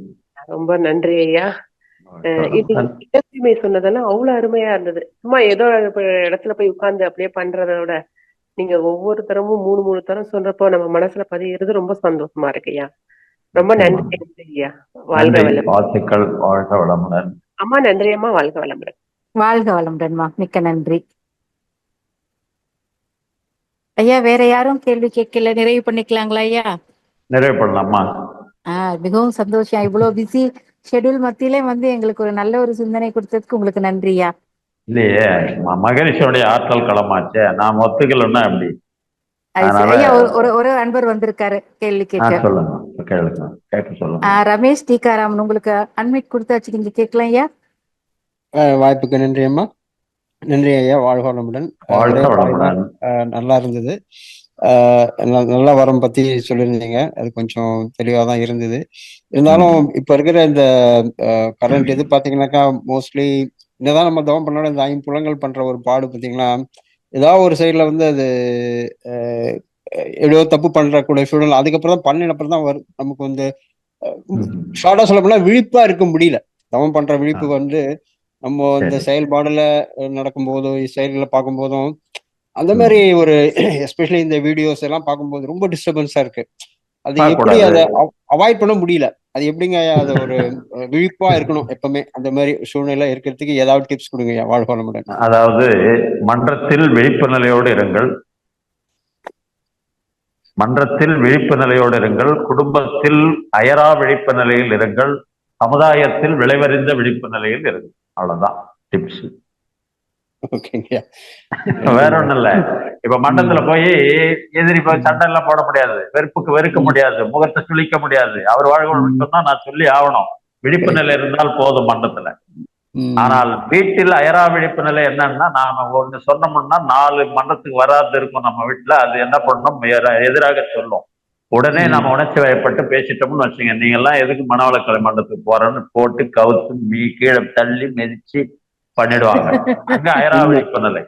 ரொம்ப நன்றி ஐயா. இது சொன்னதெல்லாம் அவ்வளவு அருமையா இருந்தது. சும்மா ஏதோ இடத்துல போய் உட்கார்ந்து அப்படியே பண்றத விட நீங்க ஒவ்வொரு தரமும் மூணு தரம் சொல்றப்போ நம்ம மனசுல பதிகிறது ரொம்ப சந்தோஷமா இருக்குயா. ரொம்ப நன்றி ஐயா. வாழ்க வளமுடன். அம்மா நன்றி அம்மா. வாழ்க வளமுடன். வாழ்க வளமுடன்மா. மிக்க நன்றி ஐயா. வேற யாரும் கேள்வி கேட்கல? நிறைவு பண்ணிக்கலாங்களா ஐயா? நிறைவு பண்ணலாமா? மிகவும் சந்தோஷம். இவ்வளவு பிஸி ஷெட்யூல் மத்தியிலே வந்து எங்களுக்கு ஒரு நல்ல ஒரு சிந்தனை கொடுத்ததுக்கு உங்களுக்கு நன்றியா. இல்லையே, மகரிஷியோடைய ஆற்றல் களமாச்சே, நாம் ஒத்துக்கலன்னா அப்படி. ஒரு அன்பர் வந்திருக்காரு கேள்வி கேட்க. ரமேஷ் டீகாராமன், உங்களுக்கு அட்மிட் கொடுத்தாச்சு, நீங்க கேட்கலாம் ஐயா. வாய்ப்புக்கு நன்றி அம்மா. நன்றி ஐயா. வாழ்க வளமுடன். நல்லா இருந்தது. நல்ல வரம் பத்தி சொல்லியிருந்தீங்க. அது கொஞ்சம் தெளிவா தான் இருந்தது. இருந்தாலும் இப்ப இருக்கிற இந்த கரண்ட் இது பாத்தீங்கன்னாக்கா மோஸ்ட்லி என்னதான் நம்ம தவம் பண்ணாலும் இந்த 5 புலங்கள் பண்ற ஒரு பாடு பாத்தீங்கன்னா ஏதாவது ஒரு சைட்ல வந்து அது ஏதோ தப்பு பண்றக்கூடிய சூழல். அதுக்கப்புறம் தான் பண்ணினப்புறம் தான் வரும் நமக்கு வந்து ஷார்ட்டா சொல்ல போனா விழிப்பா இருக்க முடியல. தவம் பண்ற விழிப்பு வந்து நம்ம இந்த செயல்பாடுல நடக்கும் போதும் செயல்களை பார்க்கும் போதும் அந்த மாதிரி ஒரு எஸ்பெஷலி இந்த வீடியோஸ் எல்லாம் பார்க்கும்போது ரொம்ப டிஸ்டர்பன்ஸா இருக்கு. அது எப்படி அதை அவாய்ட் பண்ண முடியல? அது எப்படிங்க அதை ஒரு விழிப்பா இருக்கணும் எப்பவுமே அந்த மாதிரி சூழ்நிலை இருக்கிறதுக்கு ஏதாவது டிப்ஸ் கொடுங்க. வாழ்க வளமுடன். அதாவது மன்றத்தில் விழிப்பு நிலையோடு இருங்கள், மன்றத்தில் விழிப்பு நிலையோடு இருங்கள், குடும்பத்தில் அயரா விழிப்பு நிலையில் இருங்கள், சமுதாயத்தில் விளைவறிந்த விழிப்பு நிலையில் இருங்கள். அவ்வளவுதான் டிப்ஸ். வேற ஒண்ணும் இல்ல. இப்ப மண்டலத்துல போய் எதிரி போய் சண்டை எல்லாம் போட முடியாது, வெறுப்புக்கு வெறுக்க முடியாது, முகத்தை சுழிக்க முடியாது. அவர் வாழ்க்கை சொன்னா நான் சொல்லி ஆகணும். விழிப்பு நிலை இருந்தால் போதும் மண்டலத்துல. ஆனால் வீட்டில் அயரா விழிப்பு நிலை என்னன்னா, நாம ஒண்ணு சொன்னோம்னா 4 மண்டலத்துக்கு வராது இருக்கும் நம்ம வீட்டுல. அது என்ன பண்ணணும், எதிராக சொல்லும். உடனே நாம உணர்ச்சி வயப்பட்டு பேசிட்டோம்னு வச்சுங்க, நீங்க எல்லாம் எதுக்கு மனவளக்கலை மண்டலத்துக்கு போறோன்னு போட்டு கவுத்து கீழே தள்ளி மிதிச்சு பண்ணிடுவாங்க. அங்க அயரா விழிப்பு நிலை.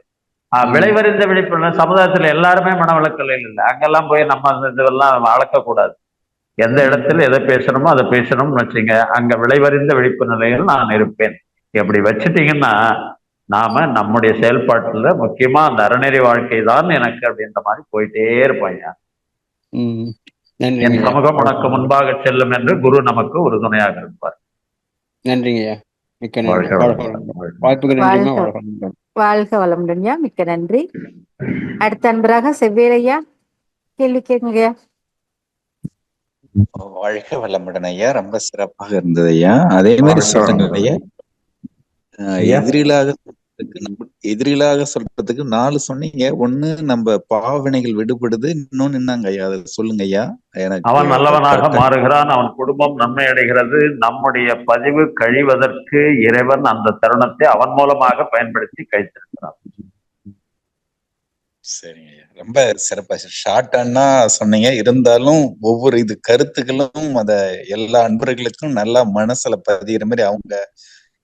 விளைவறிந்த விழிப்பு நிலை. சமுதாயத்துல எல்லாருமே மனவளக்கலையில் இல்லை. அங்கெல்லாம் போய் நம்ம இதெல்லாம் வளர்க்கக்கூடாது. எந்த இடத்துல எதை பேசணுமோ அதை பேசணும்னு வச்சுங்க, அங்க விளைவறிந்த விழிப்பு நிலையில் நான் இருப்பேன். எப்படி வச்சுட்டீங்கன்னா நாம நம்முடைய செயல்பாட்டுல முக்கியமா அந்த அறநெறி வாழ்க்கை தான் எனக்கு அப்படின்ற மாதிரி போயிட்டே இருப்பாங்க. என் சமூகம் உனக்கு முன்பாக செல்லும் என்று குரு நமக்கு உறுதுணையாக இருப்பார். நன்றிங்க. வாழ்க வளமுடன். மிக்க நன்றி. அடுத்த அன்பராக செவ்வேலையா, கேள்வி கேட்குங்க. வாழ்க வளமுடன் ஐயா. ரொம்ப சிறப்பாக இருந்தது ஐயா. அதே மாதிரி சொல்லுங்க ஐயா. எதிரிலாக சொல்றதுக்கு 4 சொன்னீங்க. ஒண்ணு நம்ம பாவவினைகள் விடுபடுது, இன்னொன்னு என்னங்க ஐயா அதை சொல்லுங்க ஐயா. எனக்கு அவன் நல்லவனாக மாறுகிறான், அவன் குடும்பம் நன்மை அடைகிறது. நம்முடைய பதிவு கழிவதற்கு இறைவன் அந்த தருணத்தை அவன் மூலமாக பயன்படுத்தி கழித்திருக்கிறான். சரிங்க ஐயா, ரொம்ப சிறப்பா ஷார்ட்டானா சொன்னீங்க. இருந்தாலும் ஒவ்வொரு இது கருத்துக்களும் அத எல்லா அன்பர்களுக்கும் நல்லா மனசுல பதிகிற மாதிரி அவங்க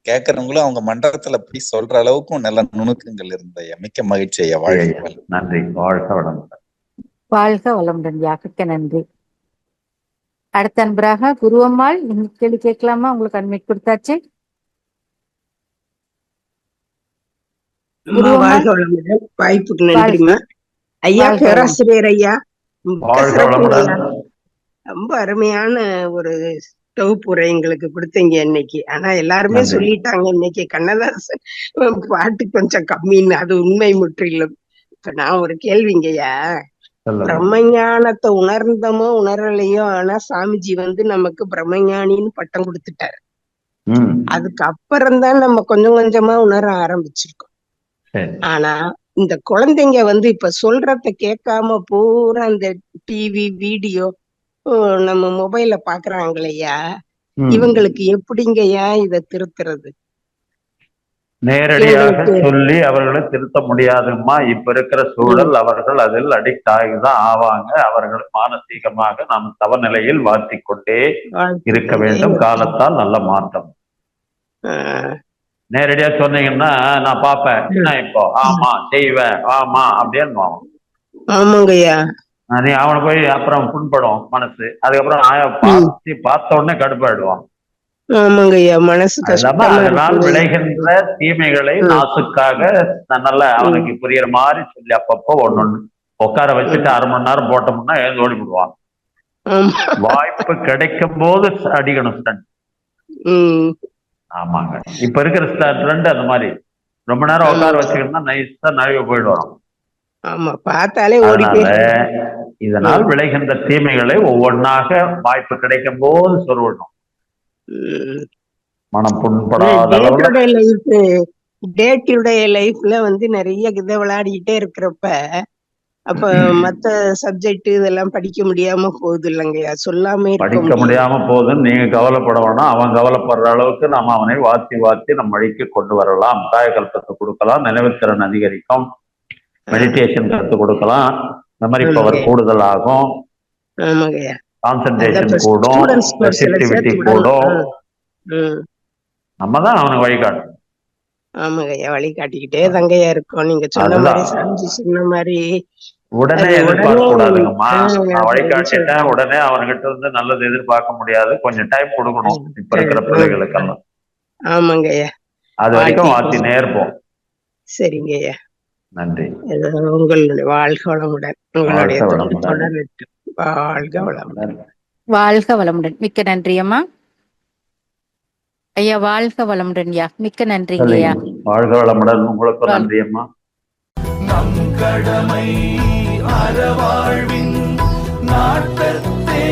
கேட்கறவங்களும் அவங்க மண்டலத்துல போய் சொல்ற அளவுக்கும் நல்ல நுணுக்கங்கள் இருந்தய்யா. மிக்க மகிழ்ச்சி ஐயா. வாழ்க நன்றி. வாழ்க வளமுடன். வாழ்க வளமுடன் யா, மிக்க நன்றி. அடுத்த அன்பராக குருவம்மாள், நீங்க கேள்வி கேட்கலாமா? உங்களுக்கு அன்மைட் கொடுத்தாச்சு. வாய்ப்புக்கு நன்றிமா ஐயா. பேராசிரியர் ஐயா, ரொம்ப அருமையான ஒரு தொகுப்புரை எங்களுக்கு கொடுத்தீங்க இன்னைக்கு. ஆனா எல்லாருமே சொல்லிட்டாங்க இன்னைக்கு கண்ணதாசன் பாட்டு கொஞ்சம் கம்மின்னு. அது உண்மை முற்றிலும். இப்ப நான் ஒரு கேள்விங்கய்யா, பிரம்மஞானத்தை உணர்ந்தமோ உணரலையோ, ஆனா சாமிஜி நமக்கு பிரம்மஞானின்னு பட்டம் கொடுத்துட்டாரு. அதுக்கு அப்புறம்தான் நம்ம கொஞ்சம் கொஞ்சமா உணர ஆரம்பிச்சிருக்கோம். ஆனா இந்த குழந்தைங்க இப்ப சொல்றத கேட்காம பூரா அந்த டிவி வீடியோ நம்ம மொபைல்ல பாக்குறாங்களையா, இவங்களுக்கு எப்படிங்கய்யா இத திருத்துறது? நேரடியாக சொல்லி அவர்களை திருத்த முடியாதுமா. இப்ப இருக்கிற சூழல் அவர்கள் அதில் அடிக்ட் ஆகிதான் ஆவாங்க. அவர்கள் மானசீகமாக நாம் தவநிலையில் வாத்திக் கொண்டே இருக்க வேண்டும். காலத்தால் நல்ல மாற்றம். நேரடியா சொன்னீங்கன்னா நான் பாப்பேன், என்ன இப்போ ஆமா செய்வேன் ஆமா அப்படின்னு ஆமாங்கய்யா. நீ அவனை போய் அப்புறம் புண்படும் மனசு. அதுக்கப்புறம் பார்த்த உடனே கடுப்பாயிடுவான். ஆமாங்கய்யா, மனசு அதனால் விளைகின்ற தீமைகளை நாசுக்காக நல்ல அவனுக்கு புரியுற மாதிரி சொல்லி அப்பப்போ ஒன்னொன்னு உட்கார வச்சுட்டு 1/2 மணி நேரம் போட்டோம்னா எழுந்து ஓடி விடுவான். வாய்ப்பு கிடைக்கும் போது அடிக்கணும் ஸ்டண்ட். ஆமாங்க, இப்ப இருக்கிற ட்ரெண்ட் அந்த மாதிரி. ரொம்ப நேரம் உட்கார வச்சுக்கணும்னா நைஸா நழுவி போயிடுவான். ஆமா, பார்த்தாலே ஓடி. இதனால் விளைகின்ற தீமைகளை ஒவ்வொன்னாக வாய்ப்பு கிடைக்கும் போது சொல்லிடணும். மனம் புண்படாத டேட்டுடைய லைஃப்ல நிறைய இதை விளையாடிக்கிட்டே இருக்கிறப்ப அப்ப மத்த சப்ஜெக்ட் இதெல்லாம் படிக்க முடியாம போகுது இல்லைங்கய்யா? சொல்லாம படிக்க முடியாம போகுதுன்னு நீங்க கவலைப்பட வேணாம். அவன் கவலைப்படுற அளவுக்கு நம்ம அவனை வாத்தி நம்ம வழிக்கு கொண்டு வரலாம். காயகல்பத்தை கொடுக்கலாம், நினைவுத்திறன் அதிகரிக்கும், மெடிடேஷன் கத்து கொடுக்கலாம், மெமரி பவர் கூடுதல் ஆகும், கான்சென்ட்ரேஷன் கூடும், ரெசிஸ்டிவிட்டி கூடும். நம்ம தான் அவனுக்கு வழிகாட்டும். ஆமாங்கய்யா, வழிகாட்டிக்கிட்டே தங்கையா இருக்கும். நீங்க சொன்ன மாதிரி சாமிஜி சொன்ன மாதிரி உடனே எதிர்பார்க்க கூடாதுங்கம்மா. நான் வழிகாட்டிட்டேன் உடனே அவன்கிட்ட இருந்து நல்லது எதிர்பார்க்க முடியாது. கொஞ்சம் டைம் கொடுக்கணும் இப்ப இருக்கிற பிள்ளைகளுக்கெல்லாம். ஆமாங்கய்யா, அது வரைக்கும் வாத்தினே இருப்போம். சரிங்கய்யா, நன்றி. உங்களுடைய வாழ்க வளமுடன். உங்களுடைய தொடரட்டும். வாழ்க வளமுடன். வாழ்க வளமுடன். மிக்க நன்றி அம்மா. ஐயா வாழ்க வளமுடன் யா, மிக்க நன்றிங்க ஐயா. வாழ்க வளமுடன். உங்களுக்கு நன்றி அம்மா. நம் கடமை அறவாழ்வின் நாட்டத்தே